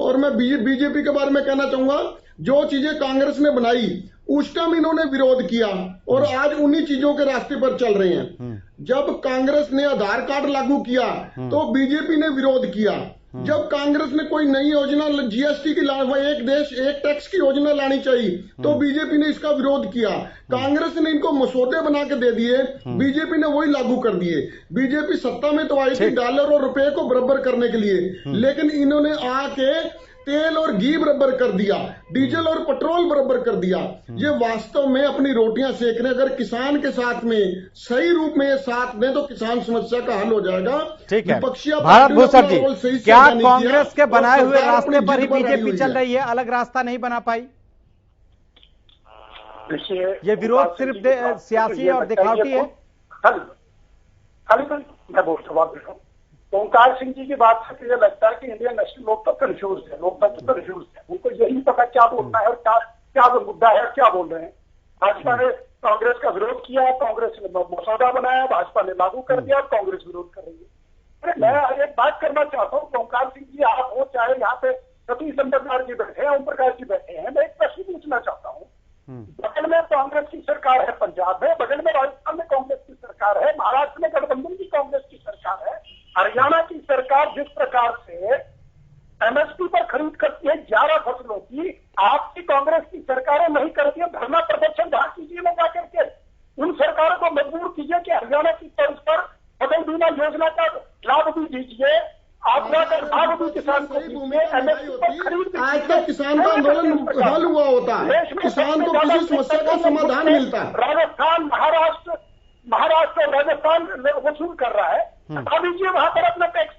और मैं बीजेपी के बारे में कहना चाहूंगा, जो चीजें कांग्रेस ने बनाई उस टाइम इन्होंने विरोध किया और आज उन्हीं चीजों के रास्ते पर चल रहे हैं। जब कांग्रेस ने आधार कार्ड लागू किया तो बीजेपी ने विरोध किया, जब कांग्रेस ने कोई नई योजना जीएसटी की एक देश एक टैक्स की योजना लानी चाहिए तो बीजेपी ने इसका विरोध किया। कांग्रेस ने इनको मसौदे बना के दे दिए, बीजेपी ने वही लागू कर दिए। बीजेपी सत्ता में तो आई थी डॉलर और रुपए को बराबर करने के लिए, लेकिन इन्होंने आके तेल और घी बराबर कर दिया, डीजल और पेट्रोल बराबर कर दिया। ये वास्तव में अपनी रोटियां सेक रहे। अगर किसान के साथ में सही रूप में ये साथ दें तो किसान समस्या का हल हो जाएगा। ठीक है भारत भूषण जी, क्या कांग्रेस के बनाए हुए रास्ते पर ही बीजेपी चल रही है, अलग रास्ता नहीं बना पाई? ये विरोध सिर्फ सियासी और दिखावटी है? खाली मैं बहुत जवाब दे रहा हूँ। ओंकार सिंह जी की बात से मुझे लगता है कि इंडियन नेशनल लोकतंत्र कंफ्यूज है, लोकतंत्र कंफ्यूज है। उनको यही पता क्या बोलना है और क्या मुद्दा है, क्या बोल रहे हैं। भाजपा ने कांग्रेस का विरोध किया, कांग्रेस ने मसौदा बनाया, भाजपा ने लागू कर दिया और कांग्रेस विरोध कर रही है। अरे मैं एक बात करना चाहता हूँ, ओंकार सिंह जी आप हो चाहे यहाँ पे सतीश चंद्र जी बैठे हैं, ओम प्रकाश जी बैठे हैं, मैं एक प्रश्न पूछना चाहता हूँ। बगल में कांग्रेस की सरकार है पंजाब में, बगल में राजस्थान में कांग्रेस की सरकार है, महाराष्ट्र में गठबंधन की कांग्रेस की सरकार है, हरियाणा की सरकार जिस प्रकार से एमएसपी पर खरीद करती है 11 फसलों की, आपकी कांग्रेस की सरकारें नहीं करती है। धरना प्रदर्शन जहां कीजिए में जाकर के उन सरकारों को मजबूर कीजिए कि हरियाणा की तर्ज पर फसल बीमा योजना का लाभ भी दीजिए, आपदा का लाभ भी किसान को दीजिए, एमएसपी पर खरीद। आज तक किसान का आंदोलन हल हुआ होता है, किसान को किसी समस्या का समाधान मिलता है। राजस्थान महाराष्ट्र और राजस्थान वसूल कर रहा है, हटा दीजिए वहां पर अपना टैक्स।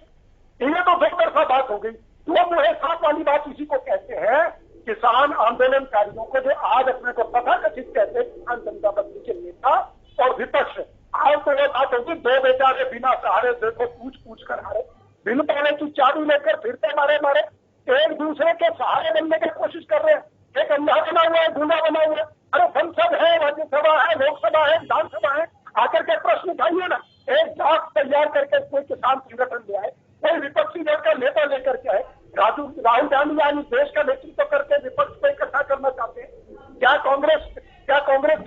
ये तो दो तरफा बात हो गई। तो मुहे साथ वाली बात इसी को कहते हैं, किसान आंदोलनकारियों को जो आज अपने को तथाकथित कहते हैं किसान जनता पार्टी के नेता और विपक्ष, आज तो ये बात होगी दो बेचारे बिना सहारे देखो पूछ कर हारे, बिन पाने की चाबी लेकर फिरते मारे एक दूसरे के सहारे बनने की कोशिश कर रहे हैं। एक अंधा बना हुआ है, गूंगा बना हुआ है। अरे संसद है, राज्यसभा है, लोकसभा है, विधानसभा है, आकर के प्रश्न उठाइए ना। एक जांच तैयार करके कोई किसान संगठन ले आए, कोई विपक्षी दल का नेता लेकर के आए। राहुल गांधी यानी देश का नेतृत्व करके विपक्ष को इकट्ठा करना चाहते हैं। क्या कांग्रेस के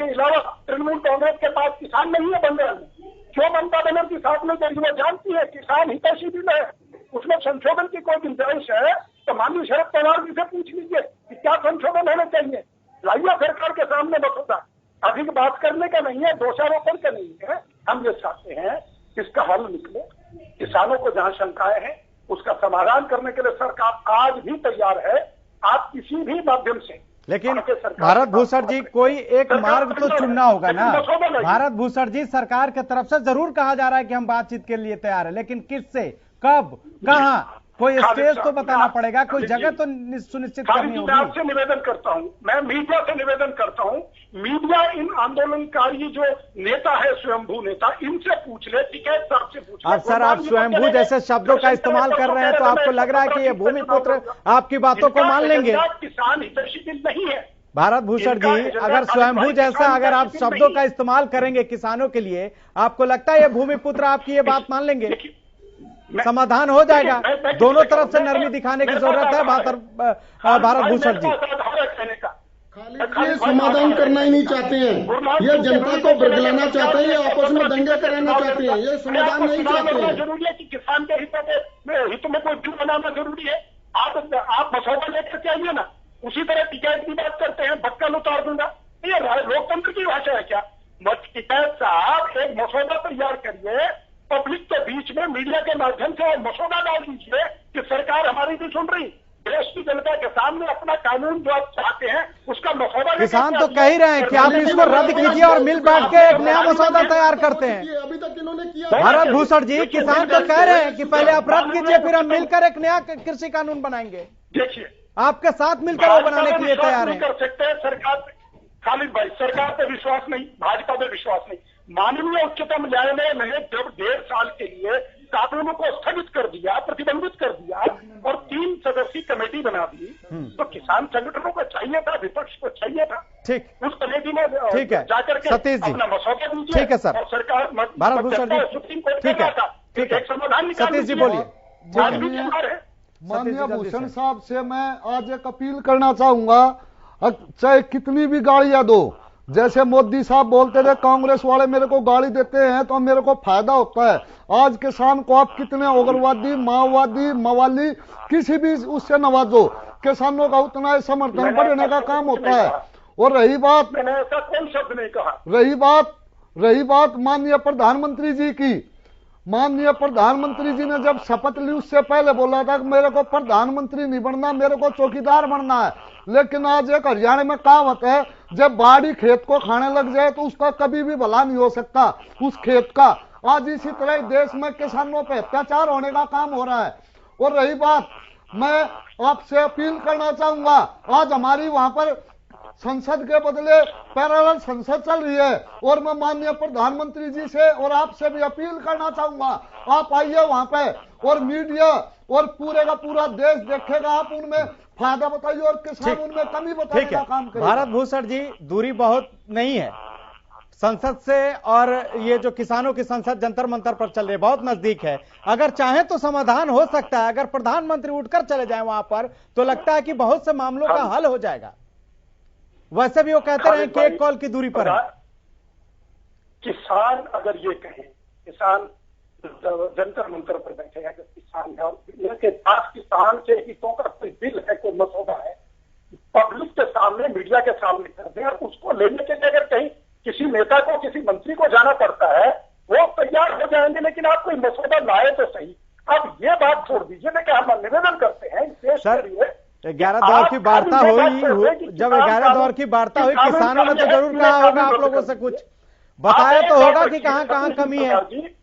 अलावा तृणमूल कांग्रेस के पास किसान नहीं है बंगाल में? क्यों ममता बनर्जी साथ में गई? वो जानती है किसान हितैषी बिल है, उसमें संशोधन की कोई गुंजाइश है तो माननीय शरद पवार जी से पूछ लीजिए कि क्या संशोधन होने चाहिए। लाइए सरकार के सामने मसौदा। अधिक बात करने का नहीं है, दोषारोपण का नहीं है। हम ये चाहते हैं इसका हल निकले। किसानों को जहां शंकाएं हैं उसका समाधान करने के लिए सरकार आज भी तैयार है। आप किसी भी माध्यम से, लेकिन भारत भूषण जी कोई एक मार्ग तो चुनना होगा ना। भारत भूषण जी, सरकार की तरफ से जरूर कहा जा रहा है कि हम बातचीत के लिए तैयार है, लेकिन किससे, कब, कहां, कोई स्टेज तो बताना पड़ेगा, कोई जगह तो सुनिश्चित करनी होगी। मैं आपसे निवेदन करता हूं, मैं मीडिया से निवेदन करता हूं, मीडिया इन आंदोलनकारी जो नेता है, स्वयंभू नेता, इनसे पूछ ले, टिकैत साहब से पूछ ले। अब सर आप स्वयंभू जैसे शब्दों का इस्तेमाल कर रहे हैं तो आपको लग रहा है कि ये भूमिपुत्र आपकी बातों को मान लेंगे? किसान हितैषी बिल नहीं है भारत भूषण जी। अगर स्वयंभू जैसा अगर आप शब्दों का इस्तेमाल करेंगे किसानों के लिए, आपको लगता है ये भूमिपुत्र आपकी ये बात मान लेंगे? समाधान हो जाएगा। दोनों तरफ से नरमी दिखाने की जरूरत है भारत भूषण जी। ये समाधान करना ही नहीं चाहते हैं, ये जनता को बरगलाना चाहते हैं, ये आपस में दंगे कराना चाहते हैं, ये समाधान नहीं चाहते हैं। जरूरी है कि किसान के हित में कोई बिल बनाना जरूरी है। आप मसौदा लेकर के आइए ना। उसी तरह टिकैत की बात करते हैं, बक्कल उतार दूंगा, ये लोकतंत्र की भाषा है क्या? टिकैत साहब एक मसौदा तैयार करिए, पब्लिक के बीच में मीडिया के माध्यम से मसौदा डाल दीजिए कि सरकार हमारी भी सुन रही, देश की जनता के सामने अपना कानून जो आप चाहते हैं उसका मसौदा। किसान तो कह ही रहे हैं कि आप इसको रद्द कीजिए और मिल बैठ के एक नया मसौदा तैयार करते हैं। अभी तक इन्होंने किया। भारत भूषण जी, किसान तो कह रहे हैं कि पहले आप रद्द कीजिए, फिर हम मिलकर एक नया कृषि कानून बनाएंगे। देखिए, आपके साथ मिलकर वो बनाने के लिए तैयार है। कर सकते हैं सरकार, खालिद भाई, सरकार पे विश्वास नहीं, भाजपा पे विश्वास नहीं। माननीय उच्चतम न्यायालय ने जब 1.5 साल के लिए कानूनों को स्थगित कर दिया, प्रतिबंधित कर दिया और 3 सदस्यीय कमेटी बना दी, तो किसान संगठनों को चाहिए था, विपक्ष को चाहिए था। ठीक, उस कमेटी में ठीक है जाकर के सतीश जी, अपना मसौदा दीजिए। ठीक है सर, और सरकार भारत भूषण जी, सुप्रीम कोर्ट ठीक है, ठीक है, समाधान। सतीश जी बोलिए। माननीय भूषण साहब से मैं आज एक अपील करना चाहूंगा, चाहे कितनी भी गाड़ियां दो, जैसे मोदी साहब बोलते थे कांग्रेस वाले मेरे को गाली देते हैं तो मेरे को फायदा होता है। आज किसान को आप कितने उग्रवादी, माओवादी, मवाली किसी भी उससे नवाजो, किसानों का उतना ही समर्थन बढ़ने का काम होता है। और रही बात, मैंने ऐसा कोई शब्द नहीं कहा। रही बात माननीय प्रधानमंत्री जी की, माननीय प्रधानमंत्री जी ने जब शपथ ली उससे पहले बोला था कि मेरे को प्रधानमंत्री नहीं बनना, मेरे को चौकीदार बनना है। लेकिन आज एक हरियाणा में कहावत है, जब बाड़ी खेत को खाने लग जाए तो उसका कभी भी भला नहीं हो सकता उस खेत का। आज इसी तरह देश में किसानों पे अत्याचार होने का काम हो रहा है। और रही बात, मैं आपसे अपील करना चाहूंगा, आज हमारी वहां पर संसद के बदले पैरेलल संसद चल रही है और मैं माननीय प्रधानमंत्री जी से और आपसे भी अपील करना चाहूंगा, आप आइए वहां पे और मीडिया और पूरे का पूरा देश देखेगा, आप उनमें फायदा बताइए और किसान उनमें कमी बताने का काम करें। भारत भूषण जी, दूरी बहुत नहीं है संसद से और ये जो किसानों की संसद जंतर मंतर पर चल रही है बहुत नजदीक है। अगर चाहे तो समाधान हो सकता है। अगर प्रधानमंत्री उठकर चले जाए वहां पर तो लगता है कि बहुत से मामलों का हल हो जाएगा। वैसे भी वो कहते रहे कि एक कॉल की दूरी पर है। किसान अगर ये कहें, किसान जंतर मंतर पर बैठे हैं, किसान है और के पास किसान के हितों का कोई बिल है, कोई मसौदा है, पब्लिक के सामने, मीडिया के सामने कर दें और उसको लेने के लिए अगर कहीं किसी नेता को, किसी मंत्री को जाना पड़ता है, वो तैयार हो जाएंगे, लेकिन आप कोई मसौदा लाए तो सही। अब ये बात छोड़ दीजिए ना कि हम निवेदन करते हैं देश के लिए 11 दौर की वार्ता हुई, जब 11 दौर की वार्ता हुई किसानों ने तो जरूर कहा होगा आप लोगों से, कुछ बताया तो होगा कि कहां कहां कमी है।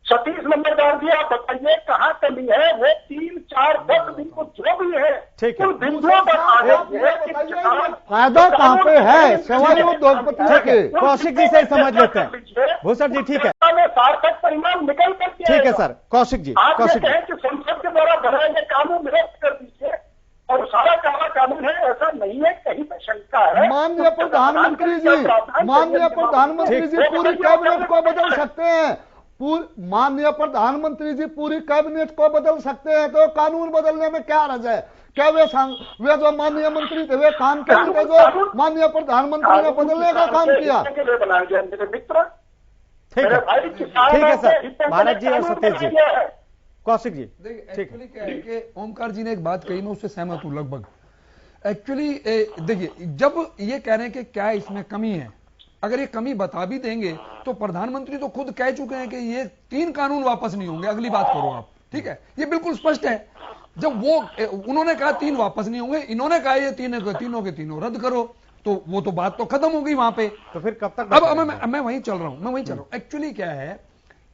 सतीश नंबरदार जी, आप बताइए कहाँ कमी है। वो 3, 4, 10 दिन को जो भी है उन बिंदुओं पर आ जाइए कि फायदा कहाँ पे है, सवाल उद्योगपतियों के। कौशिक जी से समझ लेते हैं। भूषण जी ठीक है, सार्थक परिणाम निकल करके ठीक है सर। कौशिक जी, आप ये कहें कि संसद के द्वारा बनाए गए कानून निरस्त कर दीजिए और सारा काला कानून है, ऐसा नहीं है, कहीं पे शंका है। माननीय प्रधानमंत्री जी, माननीय प्रधानमंत्री जी पूरी कैबिनेट को बदल सकते हैं, माननीय प्रधानमंत्री जी पूरी कैबिनेट को बदल सकते हैं, तो कानून बदलने में क्या हर्ज है? क्या वे जो माननीय मंत्री थे वे काम करते जो माननीय प्रधानमंत्री ने बदलने का काम किया? ठीक है सर। भारत जी और सतीश जी, कौशिक जी, एक्चुअली क्या है कि ओमकार जी ने एक बात कही, मैं उससे सहमत हूं लगभग। एक्चुअली देखिए, जब ये कह रहे हैं कि क्या इसमें कमी है, अगर ये कमी बता भी देंगे तो प्रधानमंत्री तो खुद कह चुके हैं कि ये 3 कानून वापस नहीं होंगे, अगली बात करो आप, ठीक है, ये बिल्कुल स्पष्ट है। जब वो उन्होंने कहा 3 वापस नहीं होंगे, इन्होंने कहा ये तीनों के तीनों रद्द करो, तो वो तो बात तो खत्म हो गई वहां पे। तो फिर कब तक? अब मैं वहीं चल रहा हूं, एक्चुअली क्या है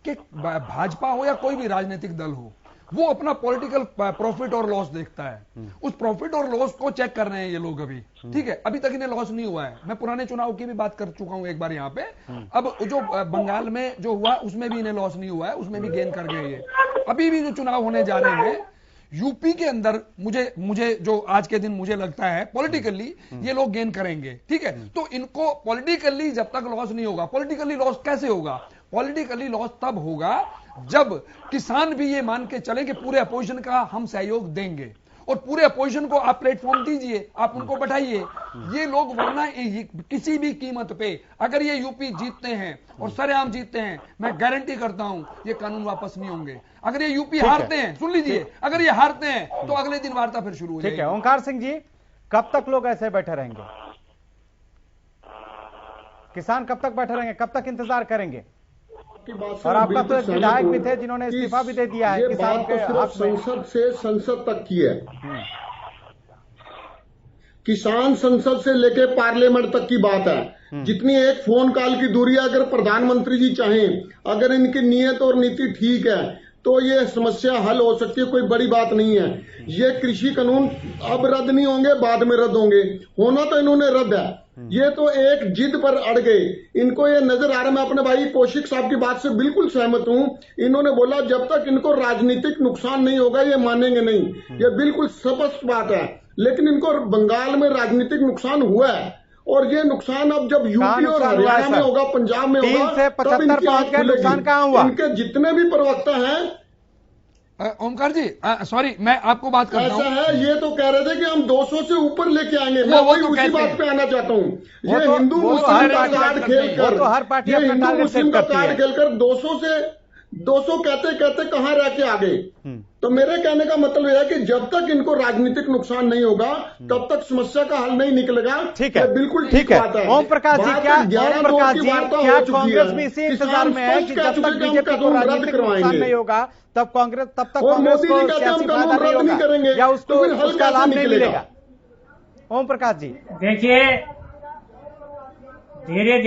कि भाजपा हो या कोई भी राजनीतिक दल हो, वो अपना पॉलिटिकल प्रॉफिट और लॉस देखता है। उस प्रॉफिट और लॉस को चेक कर रहे हैं ये लोग अभी, ठीक है। अभी तक इन्हें लॉस नहीं हुआ है। मैं पुराने चुनाव की भी बात कर चुका हूं एक बार यहाँ पे। अब जो बंगाल में जो हुआ उसमें भी इन्हें लॉस नहीं हुआ है, उसमें भी गेन कर गए ये। अभी भी जो चुनाव होने जा रहे हैं यूपी के अंदर, मुझे जो आज के दिन मुझे लगता है पॉलिटिकली ये लोग गेन करेंगे, ठीक है। तो इनको पॉलिटिकली जब तक लॉस नहीं होगा, पॉलिटिकली लॉस कैसे होगा? पॉलिटिकली लॉस तब होगा जब किसान भी ये मान के चले कि पूरे अपोजिशन का हम सहयोग देंगे, और पूरे अपोजिशन को आप प्लेटफॉर्म दीजिए, आप उनको बैठाइए। ये लोग वरना किसी भी कीमत पे अगर ये यूपी जीतते हैं और सरेआम जीतते हैं, मैं गारंटी करता हूं ये कानून वापस नहीं होंगे। अगर ये यूपी हारते हैं, सुन लीजिए, अगर ये हारते हैं तो अगले दिन वार्ता फिर शुरू हो जाएगी। ठीक है ओंकार सिंह जी, कब तक लोग ऐसे बैठे रहेंगे? किसान कब तक बैठे रहेंगे, कब तक इंतजार करेंगे? और आपका तो एक विधायक भी थे जिन्होंने इस्तीफा भी दे दिया है। ये बात तो सिर्फ संसद से संसद तक की है। किसान संसद से लेके पार्लियामेंट तक की बात है। जितनी एक फोन कॉल की दूरी है, अगर प्रधानमंत्री जी चाहें, अगर इनकी नीयत और नीति ठीक है तो ये समस्या हल हो सकती है, कोई बड़ी बात नहीं है। ये कृषि कानून अब रद्द नहीं होंगे, बाद में रद्द होंगे, होना तो इन्होंने रद्द है। ये तो एक जिद पर अड़ गए, इनको ये नजर आ रहा है। मैं अपने भाई कौशिक साहब की बात से बिल्कुल सहमत हूं। इन्होंने बोला जब तक इनको राजनीतिक नुकसान नहीं होगा ये मानेंगे नहीं, ये बिल्कुल स्पष्ट बात है। लेकिन इनको बंगाल में राजनीतिक नुकसान हुआ है, और ये नुकसान अब जब यूपी और हरियाणा में होगा, पंजाब में होगा, तब इनकी आंख खुलेगी। इनके जितने भी प्रवक्ता हैं, ओमकार जी सॉरी, मैं आपको बात करता हूं। ऐसा है, ये तो कह रहे थे कि हम 200 से ऊपर लेके आएंगे। मैं वो वही तो उसी बात पे आना चाहता हूँ। ये तो हिंदू मुस्लिम का कार्ड खेलकर, तो हर पार्टी ये अपना हिंदू टारगेट मुस्लिम सेट का करती है। कार्ड खेलकर 200 कहते कहते कहां रह के आ गए। तो मेरे कहने का मतलब यह है कि जब तक इनको राजनीतिक नुकसान नहीं होगा तब तक समस्या का हल नहीं निकलेगा। ठीक है, बिल्कुल ठीक है। बात है। ओम प्रकाश जी, क्या कांग्रेस भी इसी इंतजार में है कि जब तक बीजेपी को राजनीतिक नुकसान नहीं होगा तब तक कांग्रेस को सियासी फायदा नहीं होगा या उसको उसका लाभ नहीं मिलेगा? ओम प्रकाश जी, देखिए, धीरे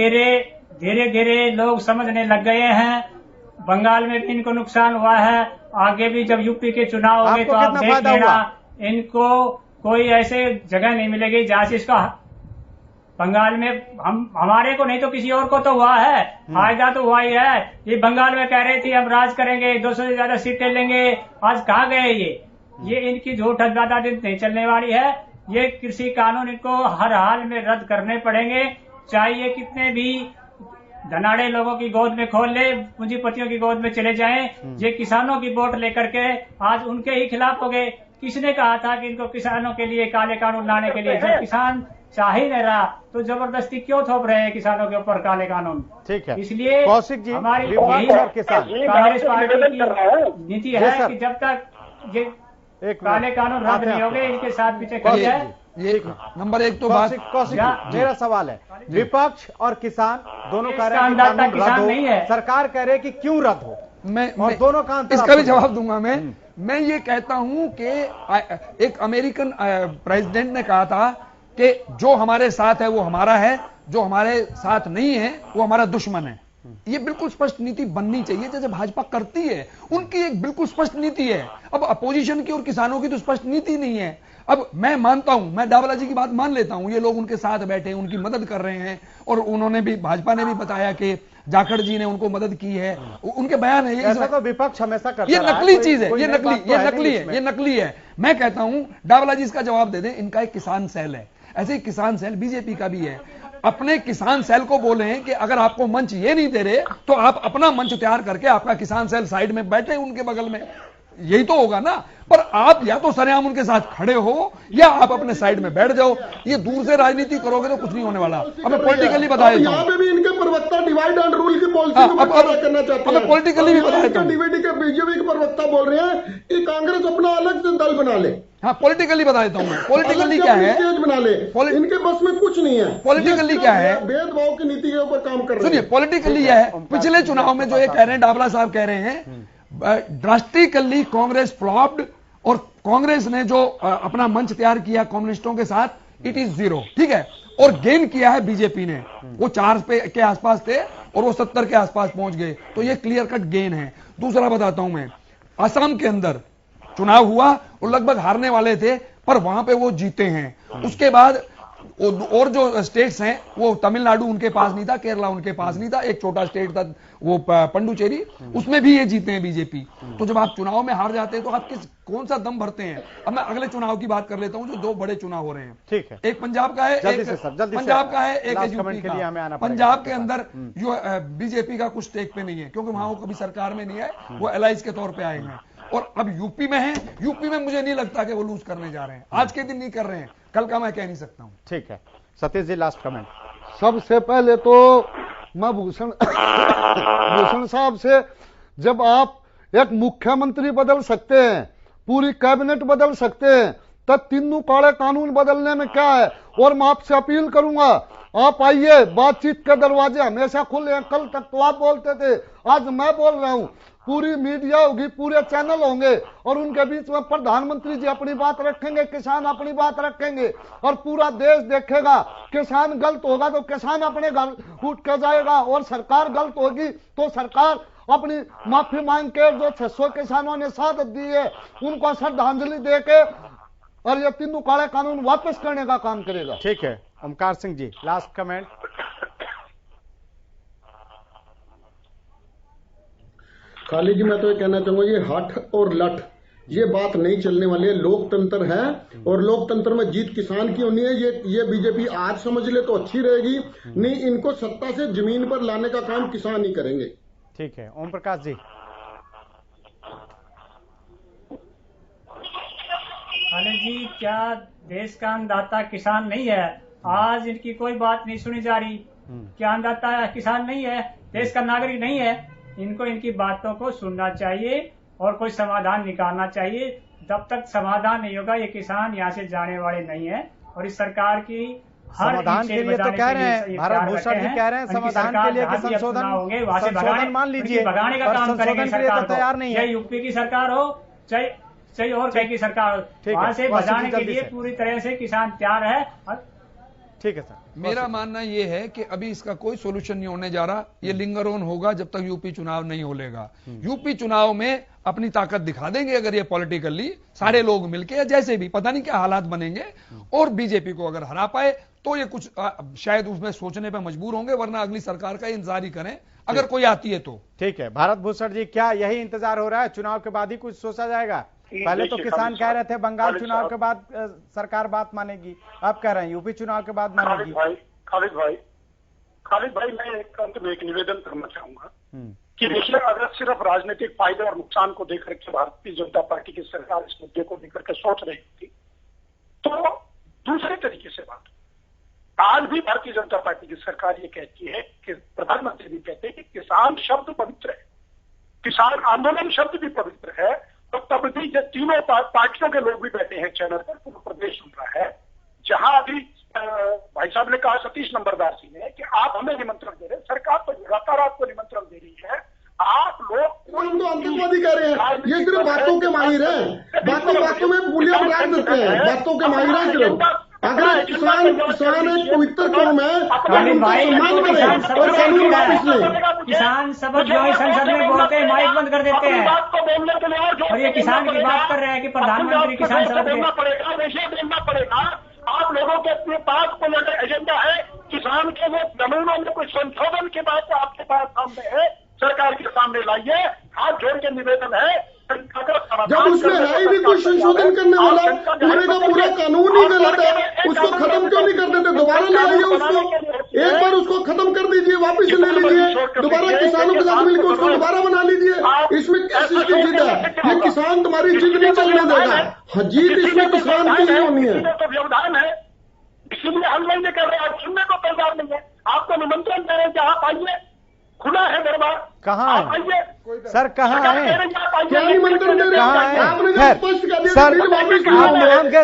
धीरे लोग समझने लग गए हैं। बंगाल में भी इनको नुकसान हुआ है, आगे भी जब यूपी के चुनाव होंगे तो आप देख लेना, इनको कोई ऐसे जगह नहीं मिलेगी जहां से इसका बंगाल में हमारे को नहीं तो किसी और को तो हुआ है, फायदा तो हुआ ही है। ये बंगाल में कह रहे थे हम राज करेंगे, 200 से ज्यादा सीटें लेंगे, आज कहाँ गए ये इनकी झूठ ज्यादा दिन नहीं चलने वाली है। ये कृषि कानून इनको हर हाल में रद्द करने पड़ेंगे, चाहिए कितने भी धनाड़े लोगों की गोद में खोल ले, पूंजीपतियों की गोद में चले जाएं। ये किसानों की वोट लेकर के आज उनके ही खिलाफ हो गए। किसने कहा था कि इनको किसानों के लिए काले कानून लाने के लिए? जब किसान चाह ही नहीं रहा तो जबरदस्ती क्यों थोप रहे हैं किसानों के ऊपर काले कानून? ठीक है, इसलिए कौशिक जी, हमारी कांग्रेस पार्टी की नीति है कि जब तक ये काले कानून रद्द नहीं होंगे इनके साथ पीछे खड़ी है। ये नंबर एक तो बात, कौशिक, मेरा सवाल है, विपक्ष और किसान दोनों कह रहे हैं कि कानून किसान रद्द नहीं है, सरकार कह रहे हैं कि क्यों रद्द हो, मैं दोनों का अंतर इसका भी जवाब दूंगा। मैं ये कहता हूं कि एक अमेरिकन प्रेसिडेंट ने कहा था कि जो हमारे साथ है वो हमारा है, जो हमारे साथ नहीं है वो हमारा दुश्मन है। ये बिल्कुल स्पष्ट नीति बननी चाहिए जैसे भाजपा करती है, उनकी एक बिल्कुल स्पष्ट नीति है। अब अपोजिशन की और किसानों की तो स्पष्ट नीति नहीं है। अब मैं मानता हूं, मैं डावला जी की बात मान लेता हूं, ये लोग उनके साथ बैठे, उनकी मदद कर रहे हैं और उन्होंने भी, भाजपा ने भी बताया कि जाखड़ जी ने उनको मदद की है, उनके बयान है। ऐसा तो विपक्ष हमेशा करता ये नकली चीज है, ये नकली है। मैं कहता हूं डावला जी इसका जवाब दे दें। इनका एक किसान सेल है, ऐसे ही किसान सेल बीजेपी का भी है। अपने किसान सेल को बोले कि अगर आपको मंच ये नहीं दे रहे तो आप अपना मंच तैयार करके आपका किसान सेल साइड में बैठे उनके बगल में, यही तो होगा ना। पर आप या तो सरेआम उनके साथ खड़े हो या आप अपने साइड में बैठ जाओ। ये दूर से राजनीति करोगे तो कुछ नहीं होने वाला। अब मैं पॉलिटिकली बता देता हूं, यहाँ पे भी इनके प्रवक्ता डिवाइड एंड रूल की पॉलिसी को बर्बाद करना चाहते हैं। पॉलिटिकली भी बता देता हूं, डीवीडी के बीजेपी के प्रवक्ता बोल रहे हैं कि कांग्रेस अपना अलग से दल बना ले। हाँ, पॉलिटिकली बता देता हूं मैं। पॉलिटिकली क्या है, स्टेज बना ले, इनके बस में कुछ नहीं है। पॉलिटिकली क्या है, भेदभाव की नीति के ऊपर काम कर रहे हैं। सुनिए, पॉलिटिकली यह है, पिछले चुनाव में जो ये कह रहे हैं, डावला साहब कह रहे हैं ड्रास्टिकली कांग्रेस फ्लॉप्ड और कांग्रेस ने जो अपना मंच तैयार किया कम्युनिस्टों के साथ, इट इज 0, ठीक है। और गेन किया है बीजेपी ने, वो 4 के आसपास थे और वो 70 के आसपास पहुंच गए, तो ये क्लियर कट गेन है। दूसरा बताता हूं मैं, असम के अंदर चुनाव हुआ और लगभग हारने वाले थे पर वहां पे वो जीते हैं। उसके बाद और जो स्टेट्स हैं वो तमिलनाडु उनके पास नहीं था, केरला उनके पास नहीं था, एक छोटा स्टेट था वो पंडुचेरी, उसमें भी ये जीते हैं बीजेपी। तो जब आप चुनाव में हार जाते हैं तो आप कौन सा दम भरते हैं? अब मैं अगले चुनाव की बात कर लेता हूं, जो 2 बड़े चुनाव हो रहे हैं। ठीक है, एक पंजाब का है, एक पंजाब का है, एक यूपी का। पंजाब के अंदर जो बीजेपी का कुछ स्टेक पे नहीं है क्योंकि वहां वो कभी सरकार में नहीं है, वो एलाइज के तौर पर आए हैं। और अब यूपी में है, यूपी में मुझे नहीं लगता कि वो लूज करने जा रहे हैं, आज के दिन नहीं कर रहे हैं, कल का मैं कह नहीं सकता हूं। ठीक है, सतीश जी लास्ट कमेंट। सबसे पहले तो मैं भूषण साहब से, जब आप एक मुख्यमंत्री बदल सकते हैं, पूरी कैबिनेट बदल सकते हैं, तब तीनों काले कानून बदलने में क्या है? और मैं आपसे अपील करूंगा, आप आइए, बातचीत के दरवाजे हमेशा खुले हैं। कल तक तो आप बोलते थे, आज मैं बोल रहा हूं, पूरी मीडिया होगी, पूरे चैनल होंगे और उनके बीच में प्रधानमंत्री जी अपनी बात रखेंगे, किसान अपनी बात रखेंगे और पूरा देश देखेगा। किसान गलत होगा तो किसान अपने घर उठ के जाएगा और सरकार गलत होगी तो सरकार अपनी माफी मांग के, जो 600 किसानों ने शहादत दी है उनको श्रद्धांजलि दे के और ये तीनों काले कानून वापस करने का काम करेगा। ठीक है, ओमकार सिंह जी लास्ट कमेंट। खाली जी, मैं तो ये कहना चाहूंगा, ये हठ और लठ ये बात नहीं चलने वाली है। लोकतंत्र है और लोकतंत्र में जीत किसान की होनी है। ये बीजेपी आज समझ ले तो अच्छी रहेगी, नहीं इनको सत्ता से जमीन पर लाने का काम किसान ही करेंगे। ठीक है, ओम प्रकाश जी। खालिद जी, क्या देश का अन्नदाता किसान नहीं है? आज इनकी कोई बात नहीं सुनी जा रही। क्या अन्नदाता किसान नहीं है? देश का नागरिक नहीं है? इनको इनकी बातों को सुनना चाहिए और कोई समाधान निकालना चाहिए। जब तक समाधान नहीं होगा, ये किसान यहाँ से जाने वाले नहीं है। और इस सरकार की समाधान के लिए तो कह रहे हैं, भारत भूषण जी कह रहे हैं समाधान के लिए कि संशोधन मान लीजिए, भगाने का काम करेंगे सरकार को। तैयार नहीं है। चाहे यूपी की सरकार हो, चाहे और कहीं की सरकार हो, वहां से भगाने के लिए पूरी तरह से किसान तैयार है। ठीक है सर, मेरा मानना यह है कि अभी इसका कोई सोल्यूशन नहीं होने जा रहा। ये लिंगर ऑन होगा जब तक यूपी चुनाव नहीं हो लेगा। यूपी चुनाव में अपनी ताकत दिखा देंगे अगर ये पॉलिटिकली सारे लोग मिलके, या जैसे भी पता नहीं क्या हालात बनेंगे, और बीजेपी को अगर हरा पाए तो ये कुछ शायद उसमें सोचने पे मजबूर होंगे, वरना अगली सरकार का इंतजार ही करें अगर कोई आती है तो। ठीक है भारत भूषण जी, क्या यही इंतजार हो रहा है? चुनाव के बाद ही कुछ सोचा जाएगा? पहले तो किसान कह रहे थे बंगाल चुनाव के बाद सरकार बात मानेगी, अब कह रहे हैं यूपी चुनाव के बाद मानेगी। खालिद भाई मैं एक अंत में एक निवेदन करना चाहूंगा कि देखिए, अगर सिर्फ राजनीतिक फायदे और नुकसान को देख करके भारतीय जनता पार्टी की सरकार इस मुद्दे को लेकर के सोच रही थी तो दूसरे तरीके से बात। आज भी भारतीय जनता पार्टी की सरकार ये कहती है कि प्रधानमंत्री भी कहते हैं कि किसान शब्द पवित्र है, किसान आंदोलन शब्द भी पवित्र है। तो तब भी जो तीनों पार्टियों के लोग भी बैठे हैं चैनल पर, पूरा प्रदेश सुन रहा है, जहां अभी भाई साहब ने कहा सतीश नंबरदार जी ने कि आप हमें निमंत्रण दे रहे हैं, सरकार तो लगातार आपको निमंत्रण दे रही है। आप लोग हम तो आतंकवादी कह रहे हैं, ये सिर्फ बातों के माहिर हैं, बातों में मूल्य बना देते हैं, बातों के माहिर हैं सिर्फ। अगर किसान एक पवित्र कौम है, किसान सबक जो है संसद में बोलते हैं, माइक बंद कर देते हैं, और ये किसान की बात कर रहे हैं कि प्रधानमंत्री किसान सबक देना पड़ेगा। आप लोगों के अपने पास कोई अगर एजेंडा है किसान के वो कानूनों में कोई संशोधन की बात आपके पास सामने है, सरकार के सामने लाइए। हाथ जोड़ के निवेदन है, जब उसमें है ही भी कोई संशोधन करने वाला, पूरे का पूरा कानून ही गलत है, उसको खत्म क्यों नहीं कर देते? दोबारा ले आइए उसको, एक बार उसको खत्म कर दीजिए, वापिस ले लीजिए, दोबारा किसानों के साथ मिलकर उसको दोबारा बना लीजिए। इसमें किस चीज की जिद है? ये किसान तुम्हारी जिद नहीं चलने देगा। जीत इसमें किसान की ही होनी है। तो व्यवधान है, इसीलिए हम नहीं कर रहे हैं, आप सुनने को तैयार नहीं है। आपको निमंत्रण दे रहे हैं कि आप आइए, खुला है दरबार, कहाँ है सर? कहाँ है? क्या निमंत्रण दे रहे हैं? आपने जो स्पष्ट कर दिया, सर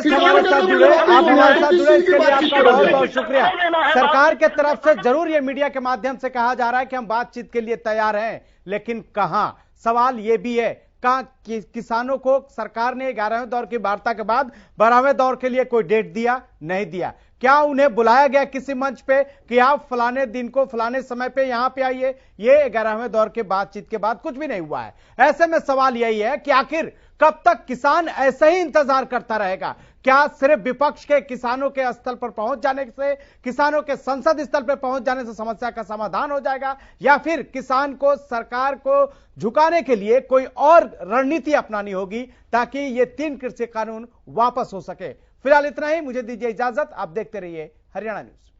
हमारे साथ जुड़े, आप हमारे साथ जुड़े, इसके लिए आपका बहुत बहुत शुक्रिया। सरकार के तरफ से जरूर ये मीडिया के माध्यम से कहा जा रहा है कि हम बातचीत के लिए तैयार हैं, लेकिन कहां? सवाल ये भी है, कहां किसानों को सरकार ने 11वें दौर की वार्ता के बाद 12वें दौर के लिए कोई डेट दिया? नहीं दिया। क्या उन्हें बुलाया गया किसी मंच पे कि आप फलाने दिन को फलाने समय पे यहां पे आइए? ये 11वें दौर के बातचीत के बाद कुछ भी नहीं हुआ है। ऐसे में सवाल यही है कि आखिर कब तक किसान ऐसे ही इंतजार करता रहेगा? क्या सिर्फ विपक्ष के किसानों के स्तर पर पहुंच जाने से, किसानों के संसद स्तर पर पहुंच जाने से समस्या का समाधान हो जाएगा, या फिर किसान को सरकार को झुकाने के लिए कोई और रणनीति अपनानी होगी ताकि ये 3 कृषि कानून वापस हो सके? फिलहाल इतना ही, मुझे दीजिए इजाजत। आप देखते रहिए हरियाणा न्यूज।